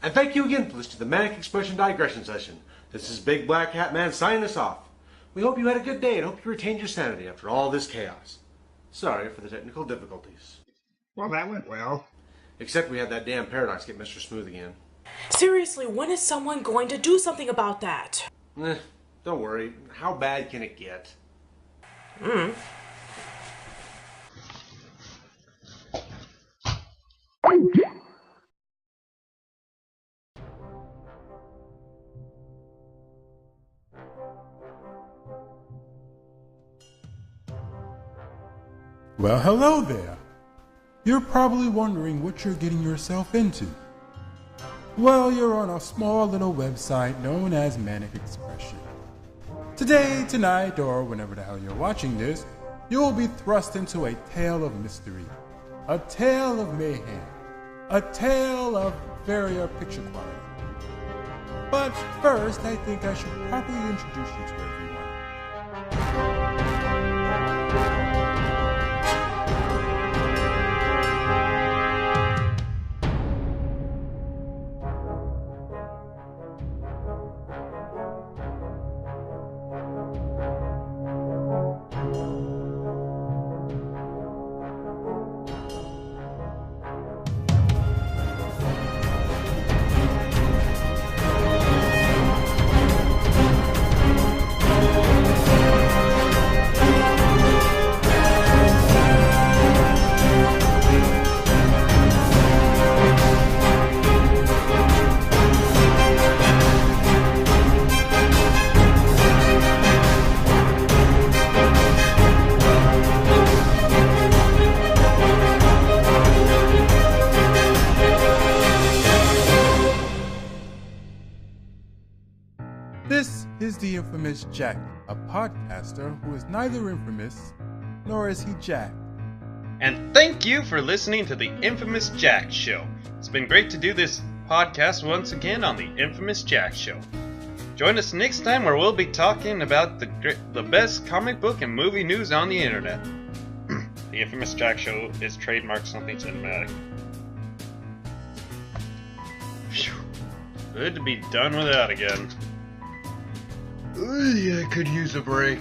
And thank you again for listening to the Manic Expression Digression Session. This is Big Black Hat Man signing us off. We hope you had a good day and hope you retained your sanity after all this chaos. Sorry for the technical difficulties. Well, that went well. Except we had that damn paradox get Mr. Smooth again. Seriously, when is someone going to do something about that? Don't worry. How bad can it get? Well, hello there. You're probably wondering what you're getting yourself into. Well, you're on a small little website known as Manic Expression. Today, tonight, or whenever the hell you're watching this, you'll be thrust into a tale of mystery, a tale of mayhem, a tale of inferior picture quality. But first, I think I should properly introduce you to everyone. This is the infamous Jack, a podcaster who is neither infamous nor is he Jack. And thank you for listening to the Infamous Jack Show. It's been great to do this podcast once again on the Infamous Jack Show. Join us next time where we'll be talking about the best comic book and movie news on the internet. The Infamous Jack Show is trademarked something cinematic. Phew. Good to be done with that again. I could use a break.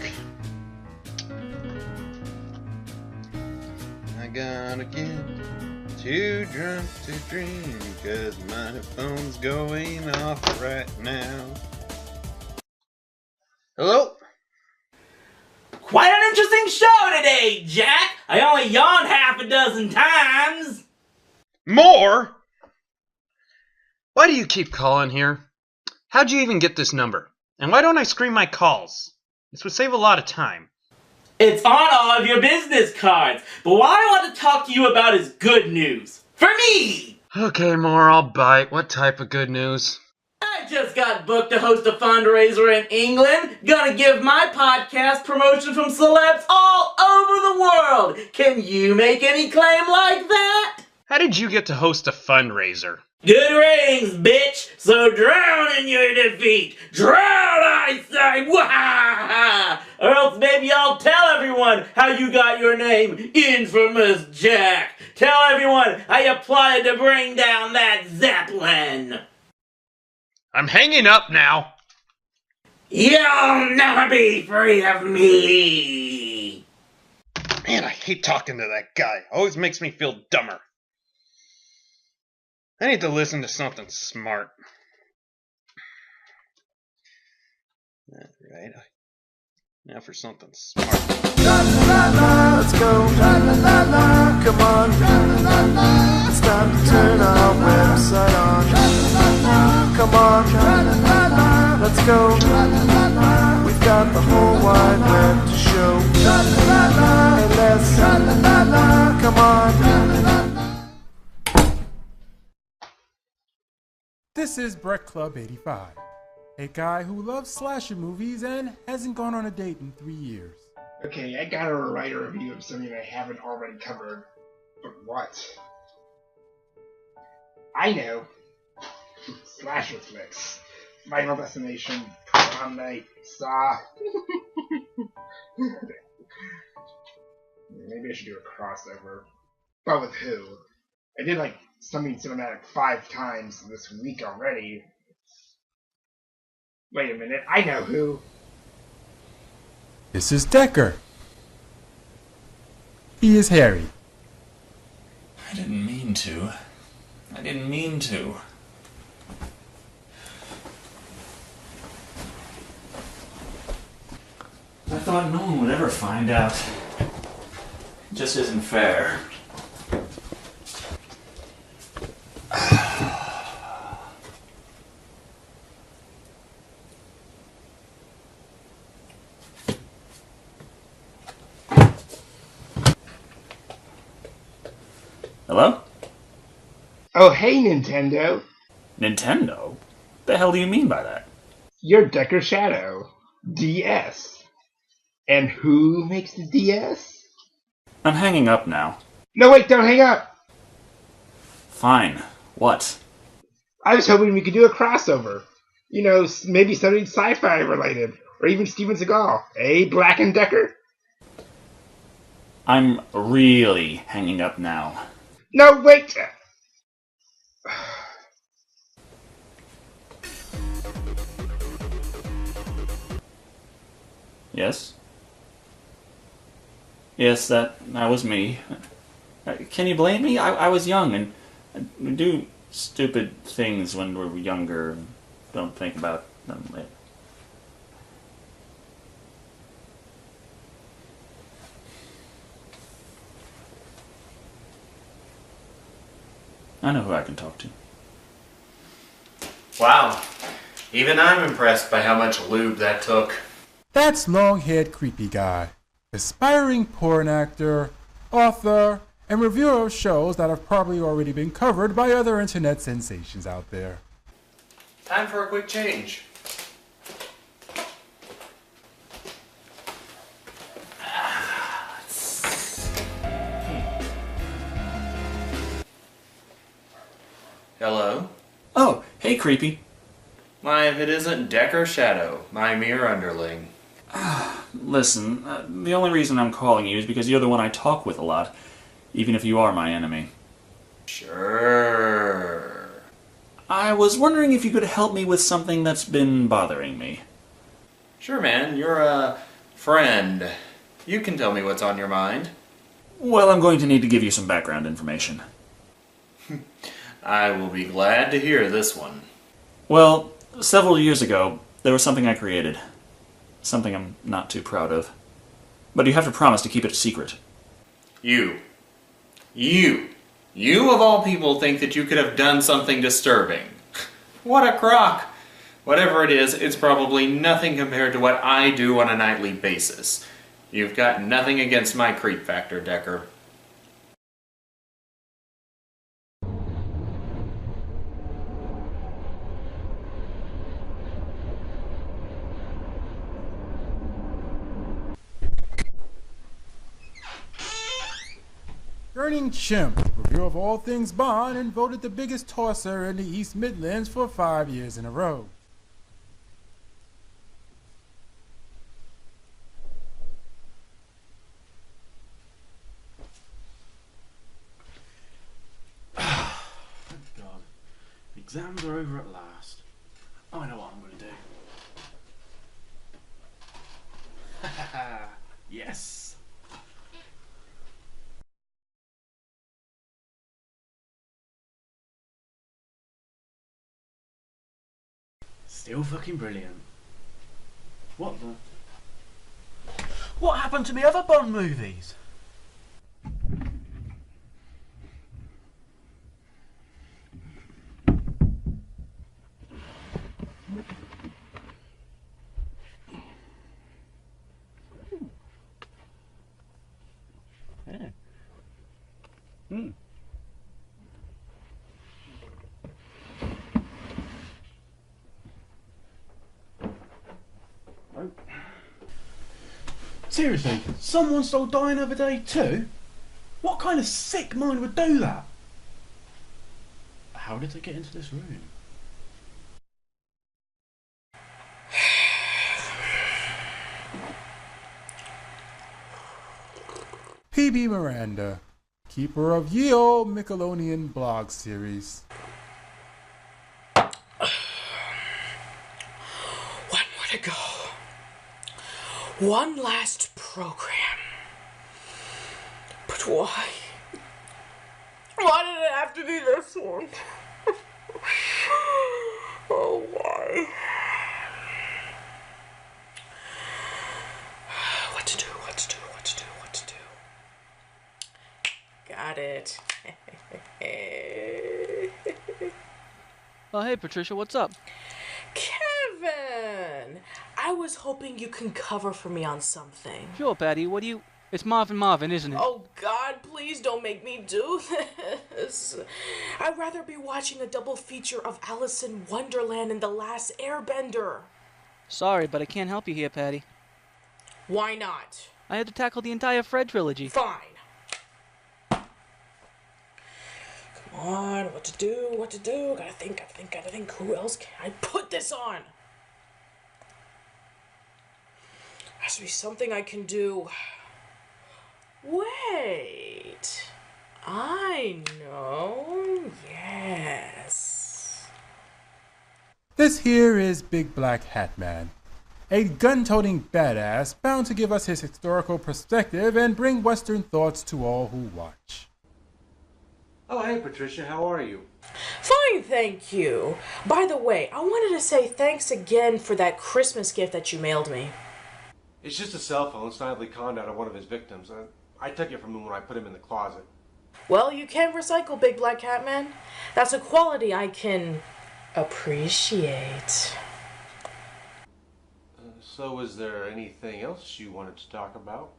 I gotta get too drunk to dream, cause my phone's going off right now. Hello? Quite an interesting show today, Jack! I only yawned half a dozen times! More? Why do you keep calling here? How'd you even get this number? And why don't I screen my calls? This would save a lot of time. It's on all of your business cards, but what I want to talk to you about is good news. For me! Okay, more, I'll bite. What type of good news? I just got booked to host a fundraiser in England. Gonna give my podcast promotion from celebs all over the world. Can you make any claim like that? How did you get to host a fundraiser? Good ratings, bitch! So drown in your defeat! Drown, I say! Wahaha! Or else maybe I'll tell everyone how you got your name, Infamous Jack! Tell everyone how you plotted to bring down that Zeppelin! I'm hanging up now! You'll never be free of me! Man, I hate talking to that guy. Always makes me feel dumber. I need to listen to something smart. Alright. Now for something smart. Let's go. Come on. It's time to turn our website on. Come on. Let's go. We've got the whole wide web to show. Hey, let's come on. This is Brett Club 85, a guy who loves slasher movies and hasn't gone on a date in 3 years. Okay, I gotta write a review of something I haven't already covered. But what? I know. Slasher flicks. Final Destination, Prom Night, Saw. Maybe I should do a crossover. But with who? I did like something cinematic 5 times this week already. Wait a minute, I know who. This is Decker. He is Harry. I didn't mean to. I thought no one would ever find out. It just isn't fair. Hello? Oh, hey, Nintendo. Nintendo? The hell do you mean by that? You're Decker Shadow. DS. And who makes the DS? I'm hanging up now. No, wait, don't hang up! Fine. What? I was hoping we could do a crossover. You know, maybe something sci-fi related. Or even Steven Seagal. Eh, Black and Decker? I'm really hanging up now. No, wait! Yes? Yes, that was me. Can you blame me? I was young, and we do stupid things when we're younger and don't think about them later. I know who I can talk to. Wow. Even I'm impressed by how much lube that took. That's long-haired creepy guy, aspiring porn actor, author, and reviewer of shows that have probably already been covered by other internet sensations out there. Time for a quick change. Hello? Oh, hey, creepy. Why, if it isn't Decker Shadow, my mere underling. Listen, the only reason I'm calling you is because you're the one I talk with a lot, even if you are my enemy. Sure. I was wondering if you could help me with something that's been bothering me. Sure, man. You're a friend. You can tell me what's on your mind. Well, I'm going to need to give you some background information. I will be glad to hear this one. Well, several years ago, there was something I created. Something I'm not too proud of. But you have to promise to keep it a secret. You of all people think that you could have done something disturbing. What a crock! Whatever it is, it's probably nothing compared to what I do on a nightly basis. You've got nothing against my creep factor, Decker. Burning Chimp, review of all things Bond, and voted the biggest tosser in the East Midlands for 5 years in a row. Thank God. Exams are over at last. I know what I'm going to do. Yes. Still fucking brilliant. What the? What happened to me other Bond movies? Seriously, someone stole dying the other day too? What kind of sick mind would do that? How did they get into this room? PB Miranda, keeper of ye olde Nickelodeon blog series. One more to go. One last program. But why? Why did it have to be this one? Oh, why? What to do? Got it. Oh, hey, Patricia, what's up? Kevin! I was hoping you can cover for me on something. Sure, Patty, what do you... It's Marvin, isn't it? Oh, God, please don't make me do this. I'd rather be watching a double feature of Alice in Wonderland and The Last Airbender. Sorry, but I can't help you here, Patty. Why not? I had to tackle the entire Fred trilogy. Fine. Come on, what to do? Gotta think. Who else can I put this on? Has to be something I can do. Wait. I know. Yes. This here is Big Black Hat Man, a gun-toting badass bound to give us his historical perspective and bring Western thoughts to all who watch. Oh, hey, Patricia, how are you? Fine, thank you. By the way, I wanted to say thanks again for that Christmas gift that you mailed me. It's just a cell phone snidely conned out of one of his victims. I took it from him when I put him in the closet. Well, you can recycle, Big Black Hat Man. That's a quality I can appreciate. So is there anything else you wanted to talk about?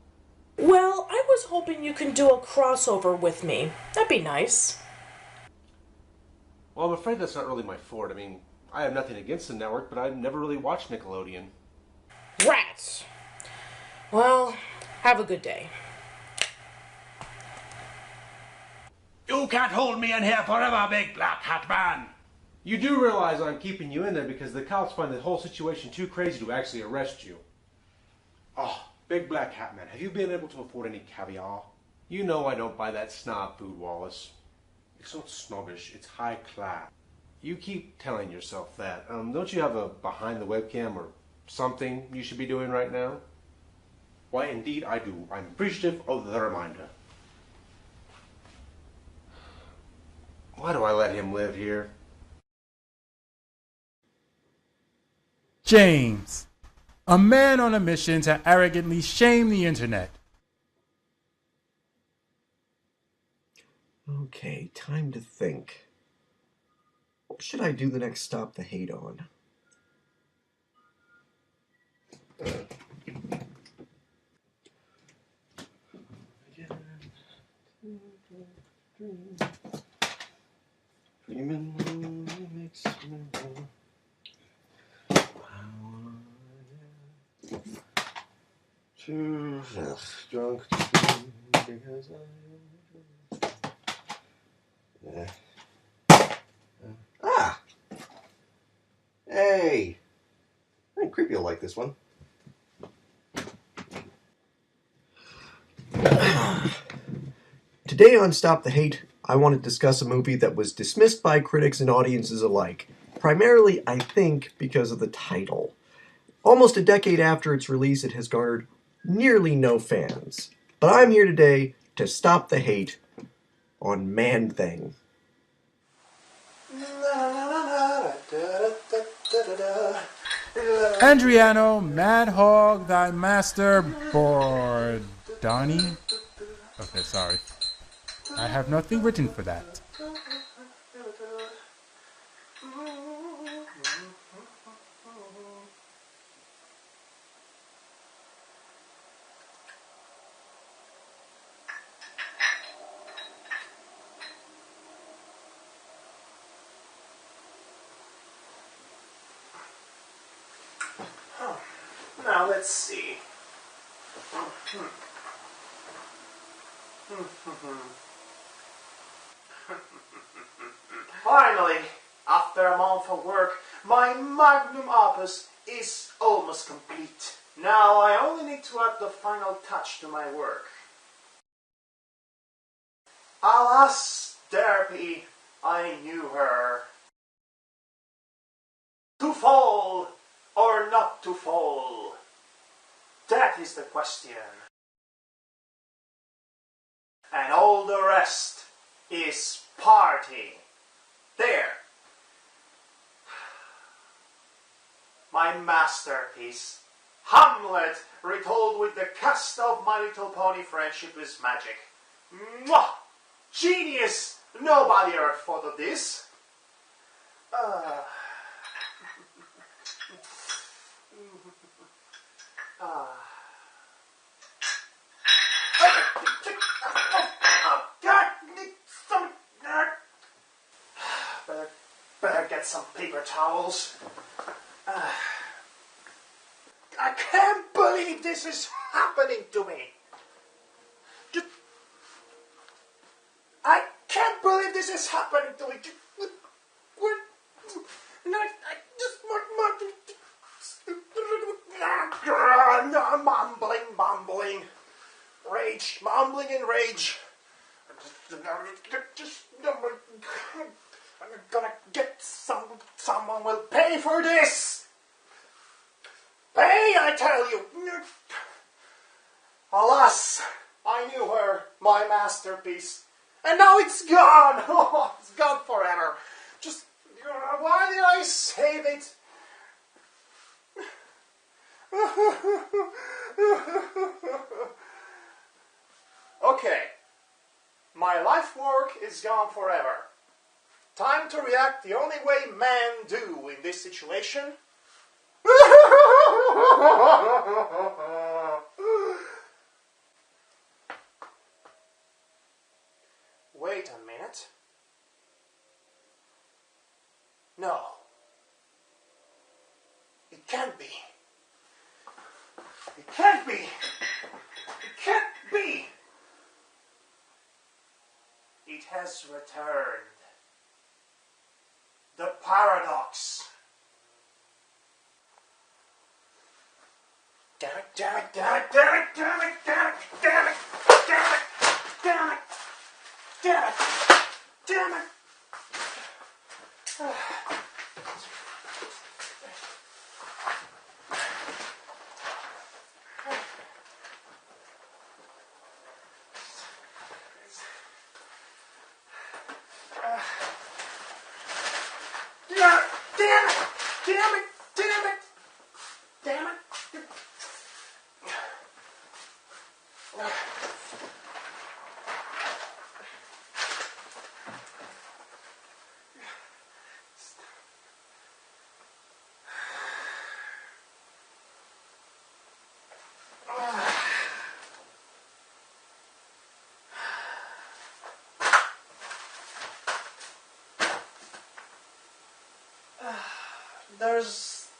Well, I was hoping you can do a crossover with me. That'd be nice. Well, I'm afraid that's not really my forte. I mean, I have nothing against the network, but I've never really watched Nickelodeon. Rats! Well, have a good day. You can't hold me in here forever, Big Black Hat Man! You do realize I'm keeping you in there because the cops find the whole situation too crazy to actually arrest you. Oh, Big Black Hat Man, have you been able to afford any caviar? You know I don't buy that snob food, Wallace. It's not snobbish, it's high class. You keep telling yourself that. Don't you have a behind the webcam or something you should be doing right now? Why, indeed I do. I'm appreciative of the reminder. Why do I let him live here? James, a man on a mission to arrogantly shame the internet. Okay, time to think. What should I do the next Stop the Hate on? Drunk because Hey! I think Creepy will like this one. Today on Stop the Hate, I want to discuss a movie that was dismissed by critics and audiences alike. Primarily, I think, because of the title. Almost a decade after its release, it has garnered nearly no fans. But I'm here today to stop the hate on Man Thing. Andriano, Mad Hog, thy master, Bordani? Okay, sorry. I have nothing written for that. Now let's see. Finally, after a month of work, my magnum opus is almost complete. Now I only need to add the final touch to my work. Alas, Derpy, I knew her. To fall or not to fall? That is the question. And all the rest is party. There. My masterpiece. Hamlet, retold with the cast of My Little Pony Friendship is Magic. Mwah! Genius! Nobody ever thought of this. Better get some paper towels. I can't believe this is happening to me. I can't believe this is happening to me. Mumbling. Rage, mumbling and rage. I'm gonna get someone will pay for this. Pay, I tell you. Alas, I knew her, my masterpiece. And now it's gone. Oh, it's gone forever. Just, why did I save it? Okay. My life work is gone forever. Time to react the only way men do in this situation. Wait a minute. No. It can't be. It can't be. It can't be. It has returned. The paradox. Damn it, damn it, damn it, damn it, damn it, damn it, damn it, damn it, damn it, damn it, damn it.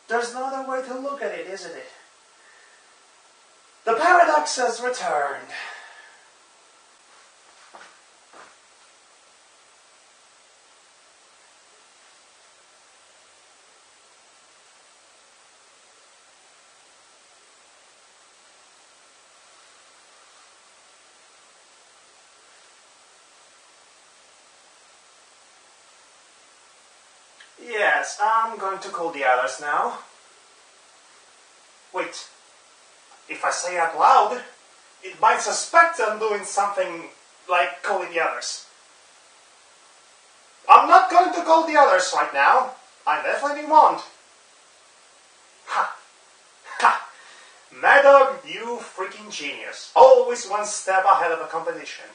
There's no other way to look at it, isn't it? The paradox has returned. Yes, I'm going to call the others now. Wait, if I say out loud, it might suspect I'm doing something like calling the others. I'm not going to call the others right now. I definitely won't. Ha! Ha! Mad Dog, you freaking genius. Always one step ahead of the competition.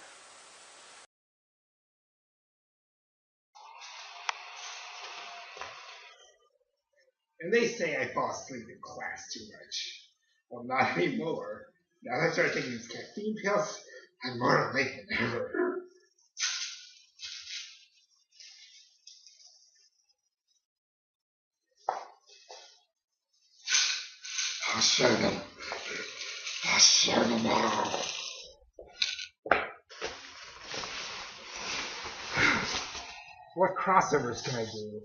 And they say I fall asleep in class too much. Well, not anymore. Now that I start taking these caffeine pills, I'm more awake than ever. I'll show them. I'll show them all. What crossovers can I do?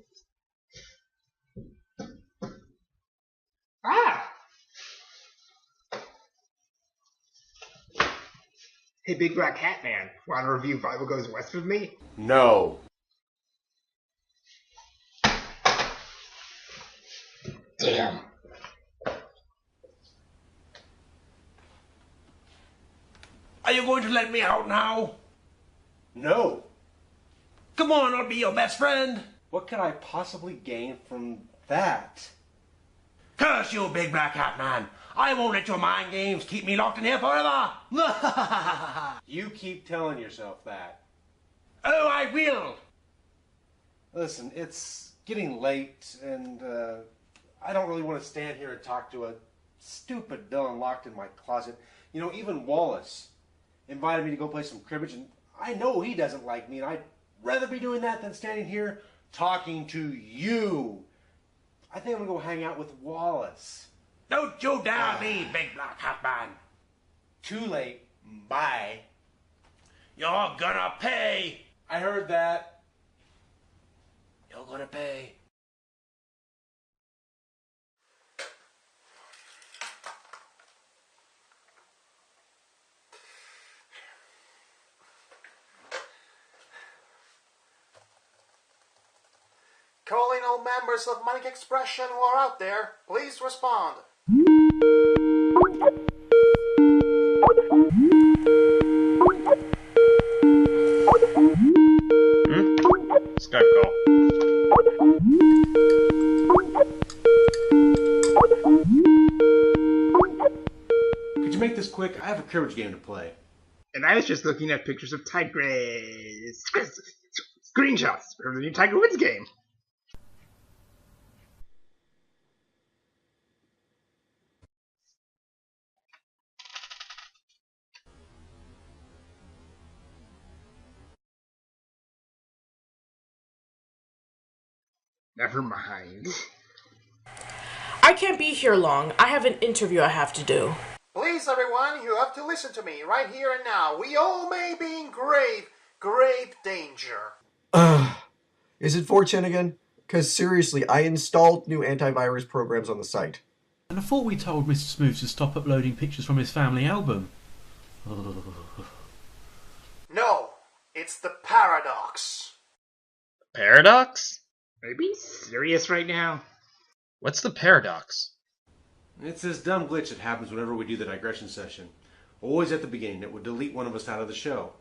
Hey, Big Black Hat Man, want to review Bible Goes West with me? No. Damn. Are you going to let me out now? No. Come on, I'll be your best friend. What could I possibly gain from that? Curse you, Big Black Hat Man. I won't let your mind games keep me locked in here forever. You keep telling yourself that. Oh, I will. Listen, it's getting late, and I don't really want to stand here and talk to a stupid villain locked in my closet. You know, even Wallace invited me to go play some cribbage, and I know he doesn't like me, and I'd rather be doing that than standing here talking to you. I think I'm going to go hang out with Wallace. Don't you dare leave, Big Black Hat Man. Too late. Bye. You're gonna pay. I heard that. You're gonna pay. Calling all members of Manic Expression who are out there, please respond. Skype call. Could you make this quick? I have a cribbage game to play. And I was just looking at pictures of Tigers. Screenshots from the new Tiger Woods game. Never mind. I can't be here long. I have an interview I have to do. Please, everyone, you have to listen to me right here and now. We all may be in grave, grave danger. Is it 4chan again? Because seriously, I installed new antivirus programs on the site. And I thought we told Mr. Smooth to stop uploading pictures from his family album. No, it's the paradox. Paradox? Are you being serious right now? What's the paradox? It's this dumb glitch that happens whenever we do the digression session. Always at the beginning, it would delete one of us out of the show.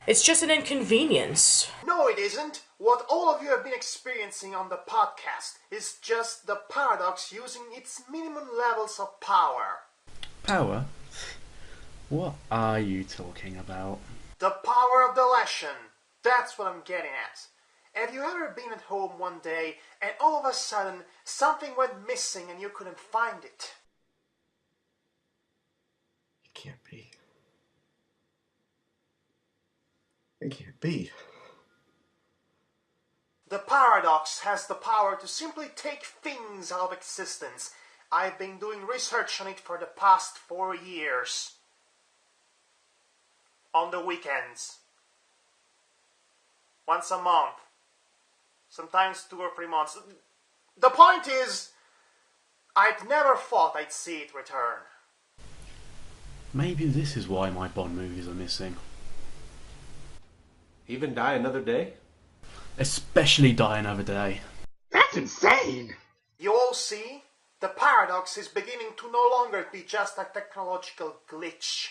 It's just an inconvenience. No, it isn't. What all of you have been experiencing on the podcast is just the paradox using its minimum levels of power. Power? What are you talking about? The power of deletion. That's what I'm getting at. Have you ever been at home one day and all of a sudden something went missing and you couldn't find it? It can't be. It can't be. The paradox has the power to simply take things out of existence. I've been doing research on it for the past 4 years. On the weekends. Once a month. Sometimes 2 or 3 months. The point is, I'd never thought I'd see it return. Maybe this is why my Bond movies are missing. Even die another day? Especially Die Another Day. That's insane! You all see? The paradox is beginning to no longer be just a technological glitch.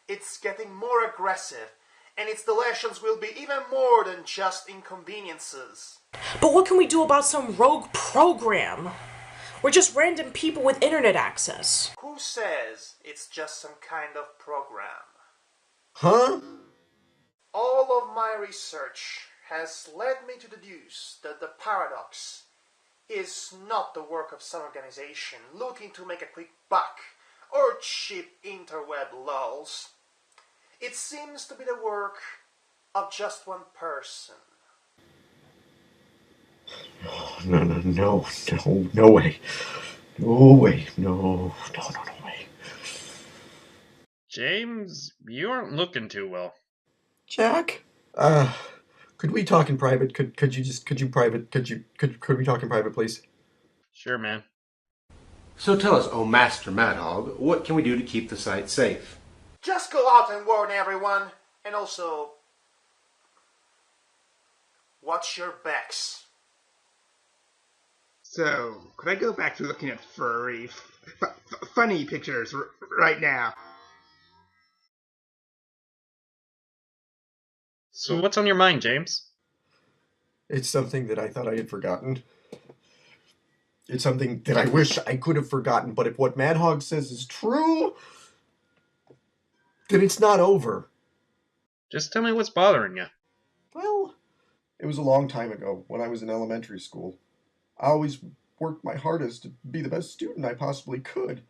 It's getting more aggressive, and its deletions will be even more than just inconveniences. But what can we do about some rogue program? We're just random people with internet access. Who says it's just some kind of program? Huh? All of my research has led me to deduce that the paradox is not the work of some organization looking to make a quick buck or cheap interweb lulz. It seems to be the work of just one person. No way. No way. No way. James, you aren't looking too well. Jack? Could we talk in private? Could we talk in private, please? Sure, man. So tell us, oh Master Madhog, what can we do to keep the site safe? just go out and warn everyone. And also, watch your backs. So, could I go back to looking at funny pictures right now? So what's on your mind, James? It's something that I thought I had forgotten. It's something that I wish I could have forgotten, but if what Mad Hog says is true, then it's not over. Just tell me what's bothering you. Well, it was a long time ago when I was in elementary school. I always worked my hardest to be the best student I possibly could.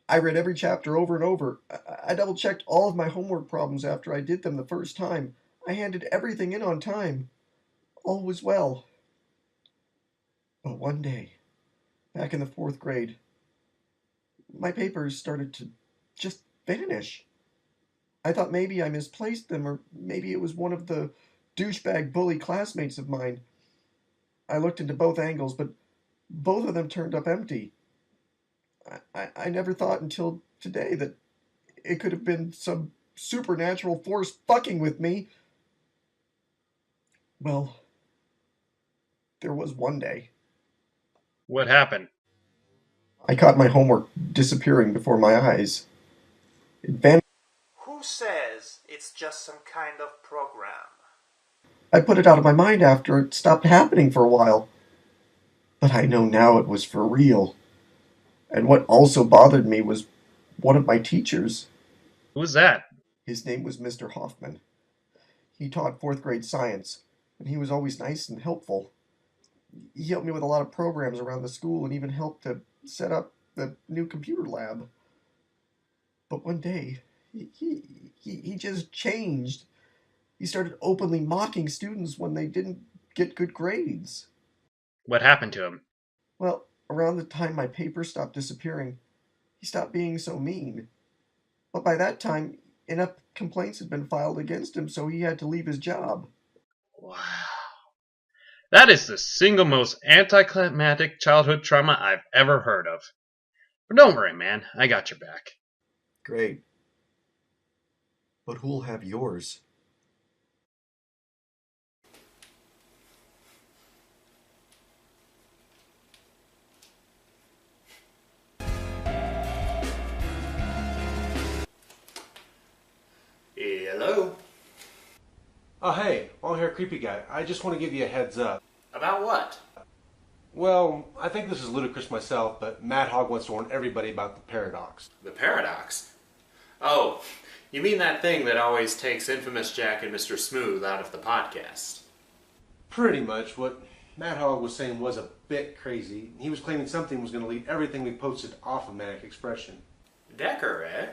I read every chapter over and over. I double-checked all of my homework problems after I did them the first time. I handed everything in on time. All was well. But one day, back in the 4th grade, my papers started to just vanish. I thought maybe I misplaced them, or maybe it was one of the douchebag bully classmates of mine. I looked into both angles, but both of them turned up empty. I never thought until today that it could have been some supernatural force fucking with me. Well, there was one day. What happened? I caught my homework disappearing before my eyes. It vanished. Who says it's just some kind of program? I put it out of my mind after it stopped happening for a while. But I know now it was for real. And what also bothered me was one of my teachers. Who was that? His name was Mr. Hoffman. He taught 4th grade science, and he was always nice and helpful. He helped me with a lot of programs around the school and even helped to set up the new computer lab. But one day, he just changed. He started openly mocking students when they didn't get good grades. What happened to him? Well, around the time my paper stopped disappearing, he stopped being so mean. But by that time, enough complaints had been filed against him, so he had to leave his job. Wow. That is the single most anticlimactic childhood trauma I've ever heard of. But don't worry, man. I got your back. Great. But who'll have yours? Hello? Oh, hey, long hair creepy guy. I just want to give you a heads up. About what? Well, I think this is ludicrous myself, but Mad Hog wants to warn everybody about the paradox. The paradox? Oh, you mean that thing that always takes Infamous Jack and Mr. Smooth out of the podcast? Pretty much. What Mad Hog was saying was a bit crazy. He was claiming something was going to lead everything we posted off of Manic Expression. Decker, eh?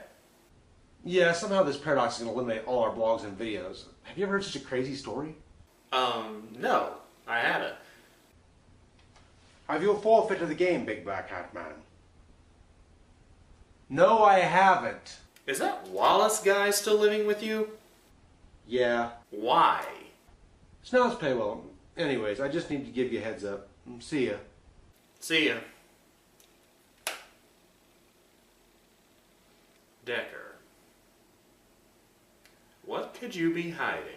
Yeah, somehow this paradox is going to eliminate all our blogs and videos. Have you ever heard such a crazy story? No, I haven't. Have you forfeit to the game, Big Black Hat Man? No, I haven't. Is that Wallace guy still living with you? Yeah. Why? Snouts pay well. Anyways, I just need to give you a heads up. See ya. See ya. Decker. What could you be hiding?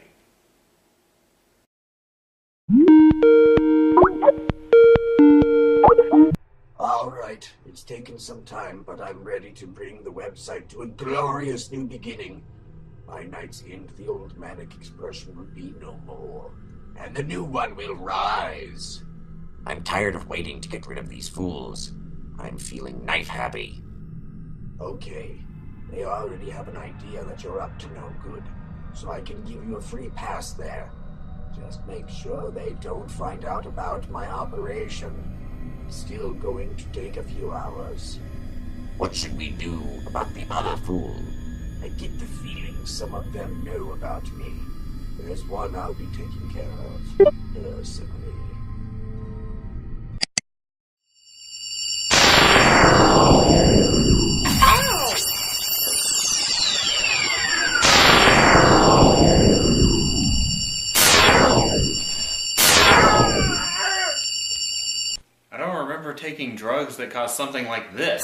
All right, it's taken some time, but I'm ready to bring the website to a glorious new beginning. By night's end, the old Manic Expression will be no more, and the new one will rise. I'm tired of waiting to get rid of these fools. I'm feeling knife-happy. Okay, they already have an idea that you're up to no good, so I can give you a free pass there. Just make sure they don't find out about my operation. It's still going to take a few hours. What should we do about the other fool? I get the feeling some of them know about me. There's one I'll be taking care of personally. I don't remember taking drugs that caused something like this.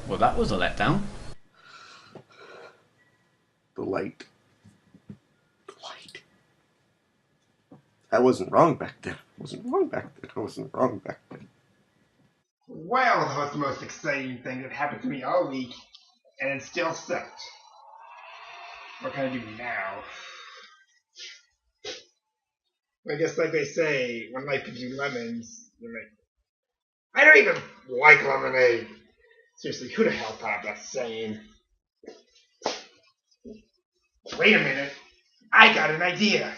Well, that was a letdown. The light. The light. I wasn't wrong back then. I wasn't wrong back then. Well, that was the most exciting thing that happened to me all week, and it still sucked. What can I do now? I guess, like they say, when life gives you lemons, you're like, I don't even like lemonade. Seriously, who the hell thought of that saying? Wait a minute. I got an idea.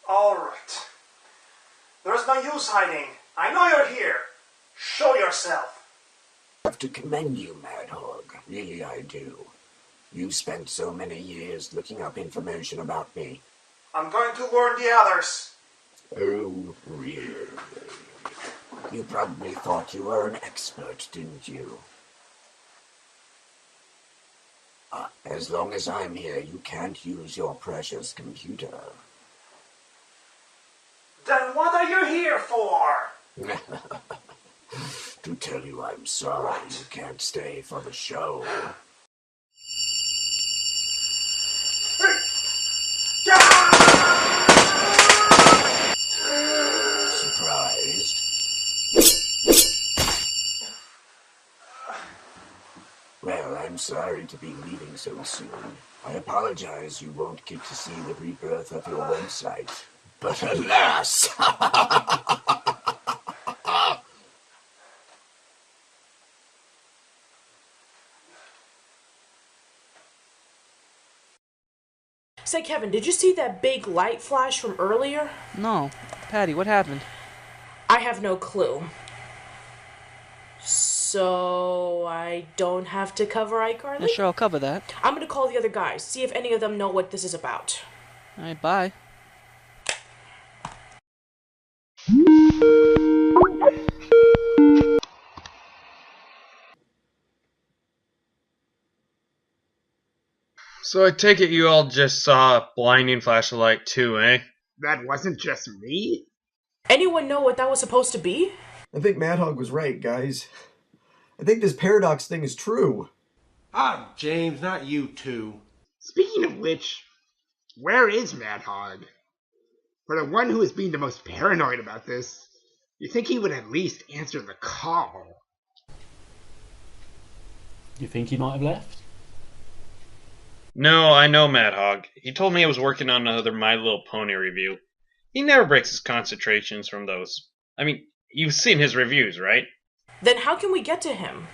All right. There's no use hiding. I know you're here. Show yourself. I have to commend you, Mad Hog. Really, I do. You've spent so many years looking up information about me. I'm going to warn the others. Oh, really? You probably thought you were an expert, didn't you? As long as I'm here, you can't use your precious computer. Then what are you here for? To tell you I'm sorry you can't stay for the show. Surprised? Well, I'm sorry to be leaving so soon. I apologize you won't get to see the rebirth of your website. But alas! Say, Kevin, did you see that big light flash from earlier? No. Patty, what happened? I have no clue. So I don't have to cover iCarly? Yeah, sure, I'll cover that. I'm gonna call the other guys, see if any of them know what this is about. Alright, bye. So I take it you all just saw a blinding flash of light too, eh? That wasn't just me? Anyone know what that was supposed to be? I think Mad Hog was right, guys. I think this paradox thing is true. Ah, James, not you too. Speaking of which, where is Mad Hog? For the one who is being the most paranoid about this, you think he would at least answer the call. You think he might have left? No, I know Mad Hog. He told me he was working on another My Little Pony review. He never breaks his concentrations from those. I mean, you've seen his reviews, right? Then how can we get to him?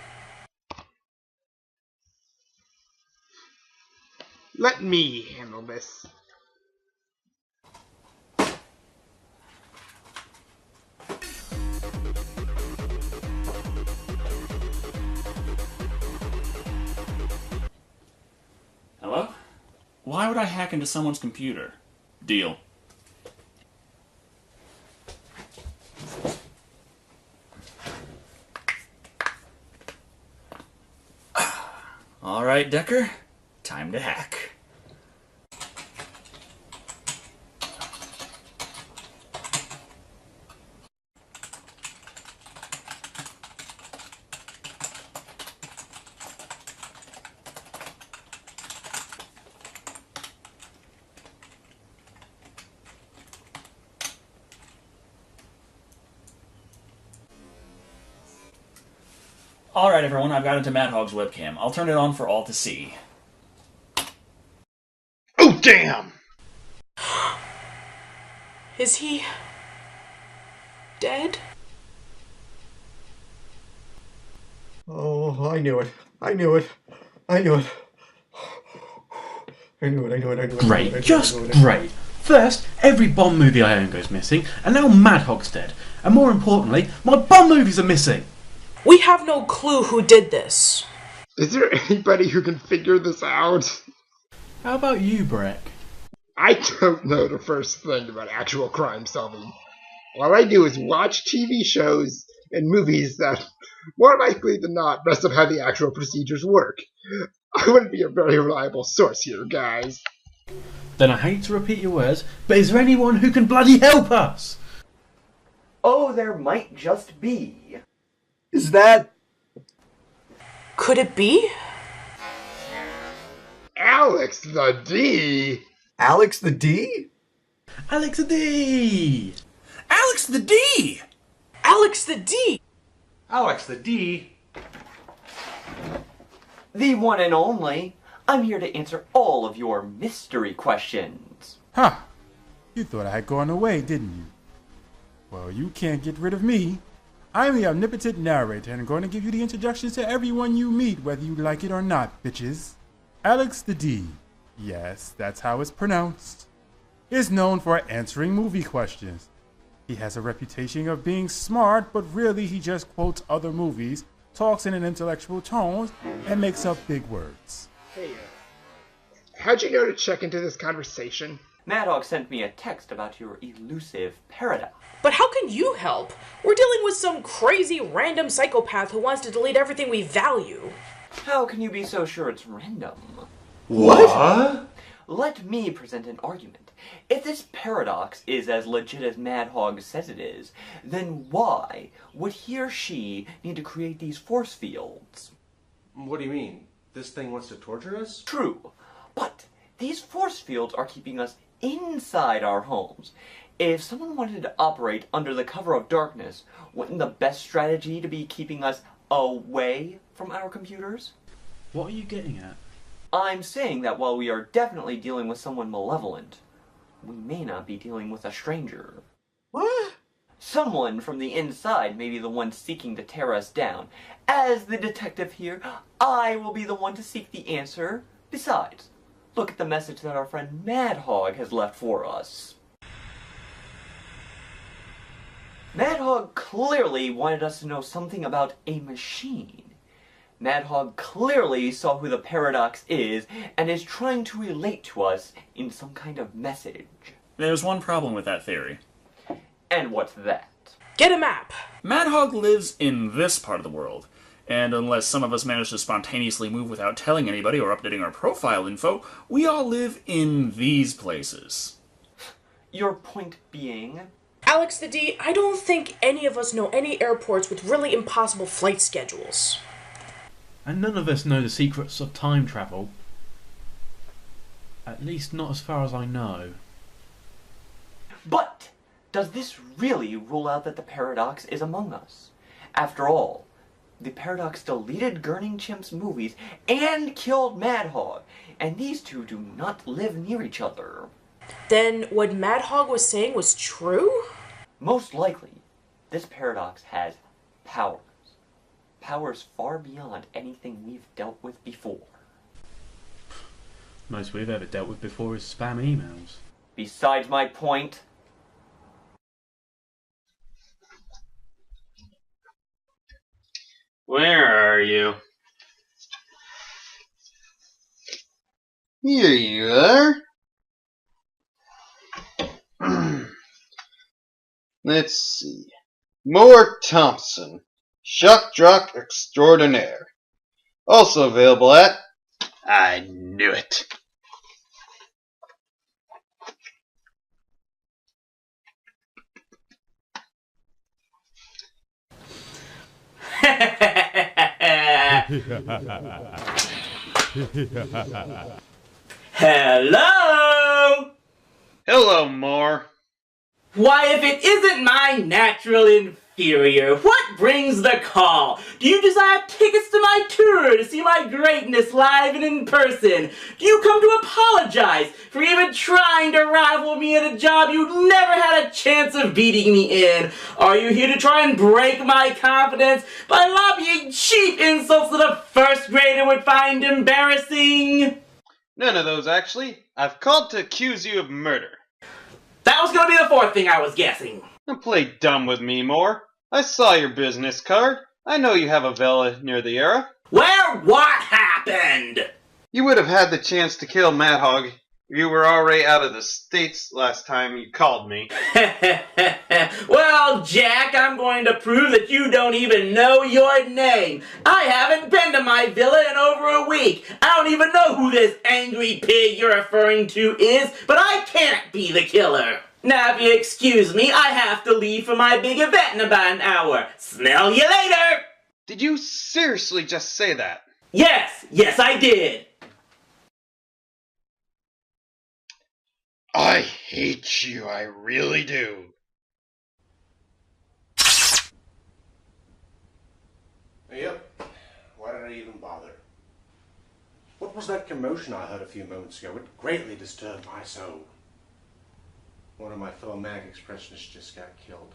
Let me handle this. Hello? Why would I hack into someone's computer? Deal. Alright, Decker. Time to hack. Alright everyone, I've got into Mad Hog's webcam. I'll turn it on for all to see. Oh, damn! Is he... dead? Oh, I knew it. I knew it. I knew it. I knew it, I knew it, I knew it. Great, just great. First, every Bond movie I own goes missing, and now Mad Hog's dead. And more importantly, my Bond movies are missing! We have no clue who did this. Is there anybody who can figure this out? How about you, Breck? I don't know the first thing about actual crime solving. All I do is watch TV shows in movies that, more likely than not, must have had the actual procedures work. I wouldn't be a very reliable source here, guys. Then I hate to repeat your words, but is there anyone who can bloody help us? Oh, there might just be. Is that... Could it be? Alex the D? Alex the D? Alex the D! Alex the D! Alex the D! Alex the D? The one and only. I'm here to answer all of your mystery questions. Huh. You thought I had gone away, didn't you? Well, you can't get rid of me. I'm the omnipotent narrator and I'm going to give you the introductions to everyone you meet, whether you like it or not, bitches. Alex the D, yes, that's how it's pronounced, is known for answering movie questions. He has a reputation of being smart, but really he just quotes other movies, talks in an intellectual tone, and makes up big words. Hey, how'd you know to check into this conversation? Mad Hog sent me a text about your elusive paradox. But how can you help? We're dealing with some crazy random psychopath who wants to delete everything we value. How can you be so sure it's random? What? Let me present an argument. If this paradox is as legit as Mad Hog says it is, then why would he or she need to create these force fields? What do you mean? This thing wants to torture us? True, but these force fields are keeping us inside our homes. If someone wanted to operate under the cover of darkness, wouldn't the best strategy to be keeping us away from our computers? What are you getting at? I'm saying that while we are definitely dealing with someone malevolent, we may not be dealing with a stranger. What? Someone from the inside may be the one seeking to tear us down. As the detective here, I will be the one to seek the answer. Besides, look at the message that our friend Mad Hog has left for us. Mad Hog clearly wanted us to know something about a machine. Mad Hog clearly saw who the paradox is and is trying to relate to us in some kind of message. There's one problem with that theory. And what's that? Get a map! Mad Hog lives in this part of the world, and unless some of us manage to spontaneously move without telling anybody or updating our profile info, we all live in these places. Your point being? Alex the D, I don't think any of us know any airports with really impossible flight schedules. And none of us know the secrets of time travel. At least not as far as I know. But does this really rule out that the paradox is among us? After all, the paradox deleted Gurning Chimp's movies and killed Mad Hog, and these two do not live near each other. Then what Mad Hog was saying was true? Most likely, this paradox has powers. Powers far beyond anything we've dealt with before. Most we've ever dealt with before is spam emails. Besides my point, Where are you? Here you are. Let's see. Moore Thompson, Shock Jock Extraordinaire. Also available at... I knew it. Hello? Hello, Moore. Why, if it isn't my natural inferior, what brings the call? Do you desire tickets to my tour to see my greatness live and in person? Do you come to apologize for even trying to rival me at a job you never had a chance of beating me in? Are you here to try and break my confidence by lobbying cheap insults that a first grader would find embarrassing? None of those, actually. I've called to accuse you of murder. That was gonna be the fourth thing I was guessing. Don't play dumb with me, Moore. I saw your business card. I know you have a villa near the era. Where what happened? You would have had the chance to kill Mad Hog if you were already out of the States last time you called me. Well, Jack, I'm going trying to prove that you don't even know your name. I haven't been to my villa in over a week. I don't even know who this angry pig you're referring to is, but I can't be the killer. Now, if you excuse me, I have to leave for my big event in about an hour. Smell you later! Did you seriously just say that? Yes, I did. I hate you, I really do. Yep. Why did I even bother? What was that commotion I heard a few moments ago? It greatly disturbed my soul. One of my fellow Manic Expressionists just got killed.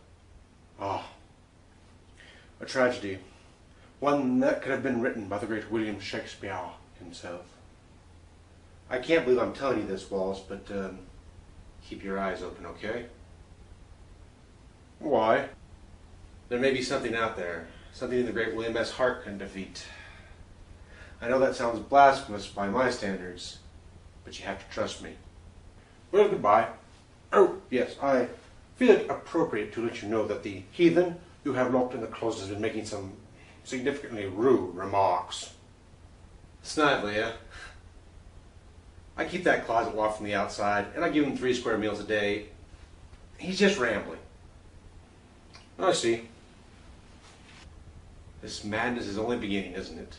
Ah. A tragedy. One that could have been written by the great William Shakespeare himself. I can't believe I'm telling you this, Wallace, but keep your eyes open, okay? Why? There may be something out there. Something the great William S. Hart can defeat. I know that sounds blasphemous by my standards, but you have to trust me. Well, goodbye. Oh, yes, I feel it appropriate to let you know that the heathen you have locked in the closet has been making some significantly rude remarks. Snidely, eh? I keep that closet locked from the outside, and I give him 3 square meals a day. He's just rambling. I see. This madness is only beginning, isn't it?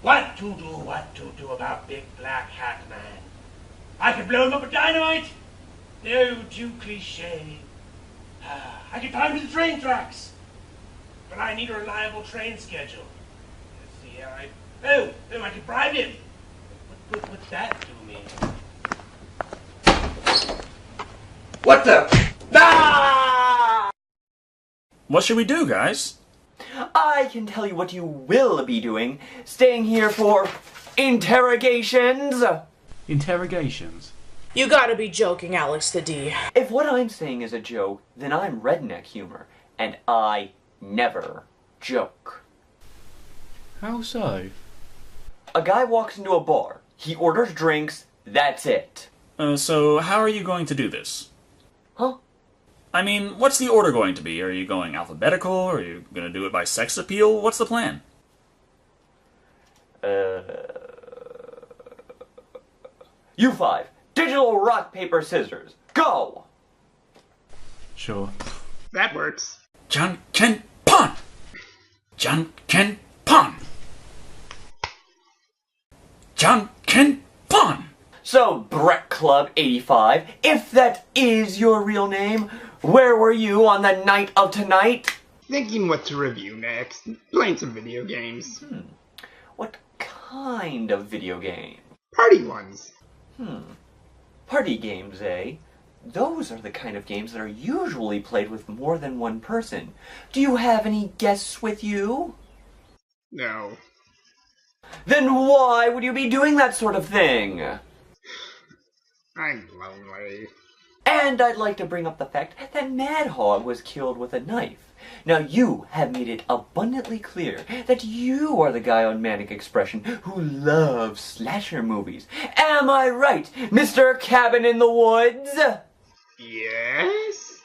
What to do about Big Black Hat Man? I could blow him up with dynamite? No, too cliche. I could tie him to the train tracks. But I need a reliable train schedule. Let's see, I could bribe him. What's that do me? What the? Ah! What should we do, guys? I can tell you what you will be doing. Staying here for interrogations. Interrogations? You gotta be joking, Alex the D. If what I'm saying is a joke, then I'm redneck humor, and I never joke. How so? A guy walks into a bar. He orders drinks. That's it. So how are you going to do this? Huh? I mean, what's the order going to be? Are you going alphabetical? Are you going to do it by sex appeal? What's the plan? You 5. Digital rock, paper, scissors. Go! Sure. That works. John Ken Pon! John Ken Pon! John Ken Pon! So, Brett Club 85, if that is your real name, where were you on the night of tonight? Thinking what to review next. Playing some video games. What kind of video game? Party ones. Party games, eh? Those are the kind of games that are usually played with more than one person. Do you have any guests with you? No. Then why would you be doing that sort of thing? I'm lonely. And I'd like to bring up the fact that Mad Hog was killed with a knife. Now you have made it abundantly clear that you are the guy on Manic Expression who loves slasher movies. Am I right, Mr. Cabin in the Woods? Yes?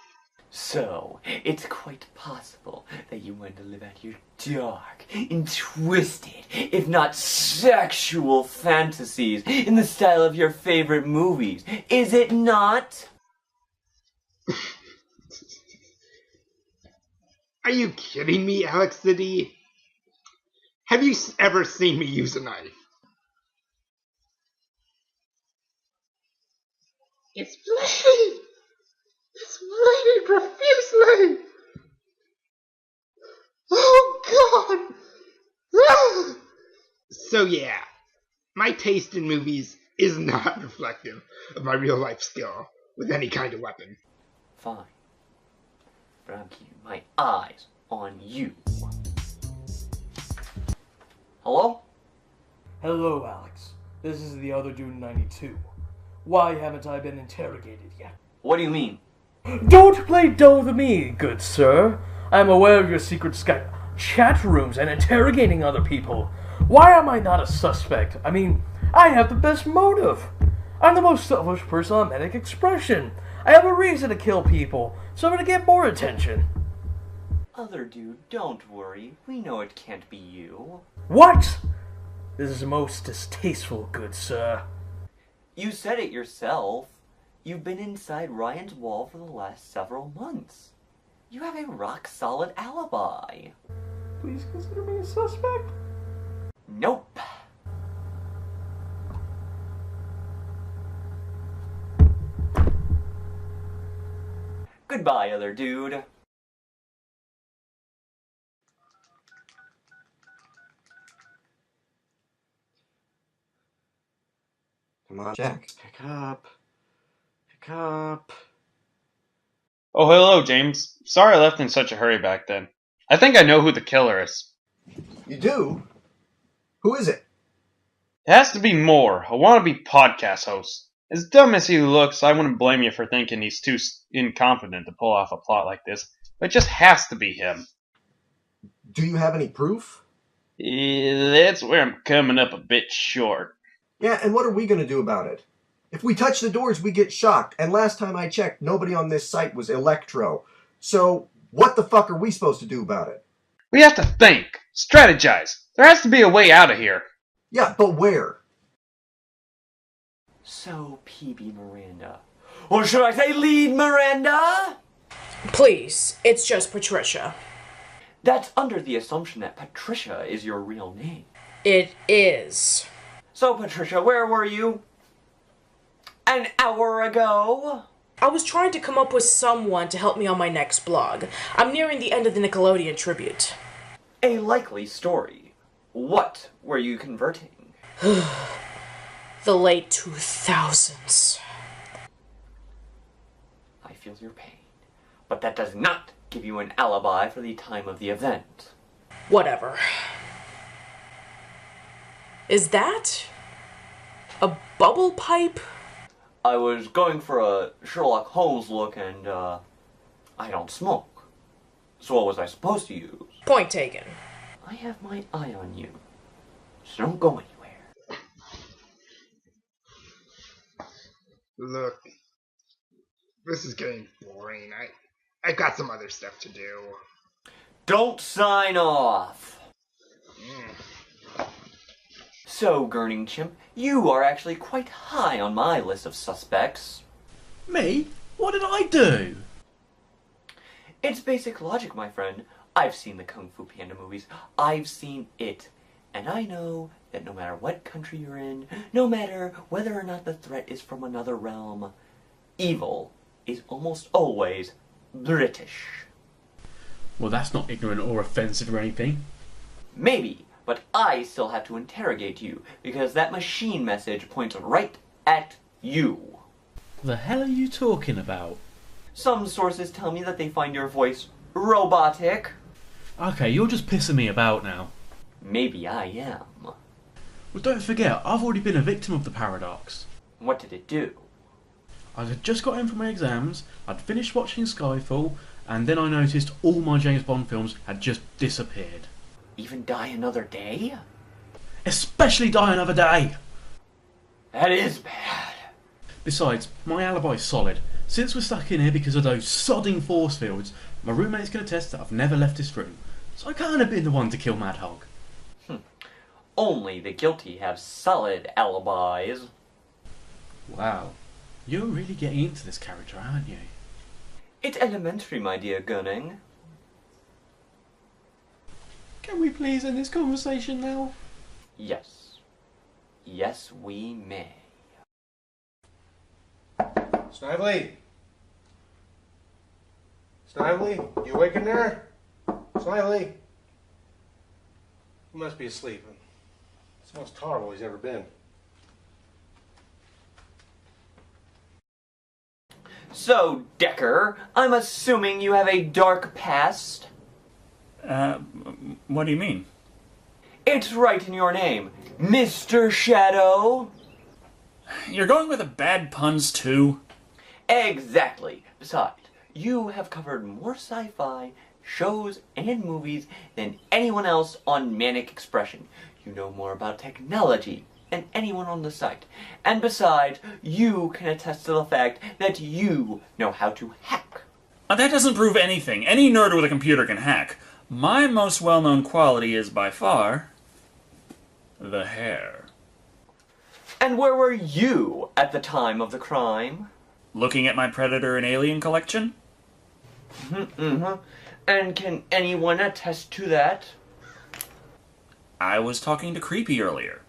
So, it's quite possible that you want to live out your dark and twisted, if not sexual fantasies in the style of your favorite movies, is it not? Are you kidding me, Alex the D? Have you ever seen me use a knife? It's bleeding! It's bleeding profusely! Oh, God! Ah! So, yeah, my taste in movies is not reflective of my real-life skill with any kind of weapon. Fine. But I'm keeping my eyes on you. Hello? Hello, Alex. This is the other dude 92. Why haven't I been interrogated yet? What do you mean? Don't play dull to me, good sir. I am aware of your secret Skype chat rooms and interrogating other people. Why am I not a suspect? I mean, I have the best motive. I'm the most selfish person on Manic Expression. I have a reason to kill people, so I'm gonna get more attention. Other dude, don't worry. We know it can't be you. What? This is most distasteful, good sir. You said it yourself. You've been inside Ryan's wall for the last several months. You have a rock-solid alibi. Please consider me a suspect? Nope. Goodbye, other dude. Come on, Jack. Pick up. Pick up. Oh, hello, James. Sorry I left in such a hurry back then. I think I know who the killer is. You do? Who is it? It has to be Moore, a wannabe podcast host. As dumb as he looks, I wouldn't blame you for thinking he's too incompetent to pull off a plot like this, but it just has to be him. Do you have any proof? That's where I'm coming up a bit short. Yeah, and what are we going to do about it? If we touch the doors, we get shocked, and last time I checked, nobody on this site was Electro. So, what the fuck are we supposed to do about it? We have to think, strategize. There has to be a way out of here. Yeah, but where? So, PB Miranda. Or should I say Lead Miranda? Please, it's just Patricia. That's under the assumption that Patricia is your real name. It is. So, Patricia, where were you? An hour ago? I was trying to come up with someone to help me on my next blog. I'm nearing the end of the Nickelodeon tribute. A likely story. What were you converting? The late 2000s. I feel your pain, but that does not give you an alibi for the time of the event. Whatever. Is that a bubble pipe? I was going for a Sherlock Holmes look and, I don't smoke. So what was I supposed to use? Point taken. I have my eye on you, so don't go anywhere. Look, this is getting boring. I've got some other stuff to do. Don't sign off! So, Gurning Chimp, you are actually quite high on my list of suspects. Me? What did I do? It's basic logic, my friend. I've seen the Kung Fu Panda movies. I've seen it. And I know that no matter what country you're in, no matter whether or not the threat is from another realm, evil is almost always British. Well, that's not ignorant or offensive or anything. Maybe, but I still have to interrogate you, because that machine message points right at you. The hell are you talking about? Some sources tell me that they find your voice robotic. Okay, you're just pissing me about now. Maybe I am. Well, don't forget, I've already been a victim of the paradox. What did it do? I had just got in from my exams, I'd finished watching Skyfall, and then I noticed all my James Bond films had just disappeared. Even Die Another Day? Especially Die Another Day! That is bad. Besides, my alibi's solid. Since we're stuck in here because of those sodding force fields, my roommate's going to test that I've never left this room. So I can't have been the one to kill Mad Hog. Only the guilty have solid alibis. Wow. You're really getting into this character, aren't you? It's elementary, my dear Gunning. Can we please end this conversation now? Yes. Yes, we may. Snively? Snively? You awake in there? Snively? He must be asleep. It's the most tolerable he's ever been. So, Decker, I'm assuming you have a dark past? What do you mean? It's right in your name, Mr. Shadow. You're going with the bad puns, too? Exactly. Besides, you have covered more sci-fi shows and movies than anyone else on Manic Expression. You know more about technology than anyone on the site. And besides, you can attest to the fact that you know how to hack. That doesn't prove anything. Any nerd with a computer can hack. My most well-known quality is by far the hair. And where were you at the time of the crime? Looking at my Predator and Alien collection? Mm-hmm. And can anyone attest to that? I was talking to Creepy earlier.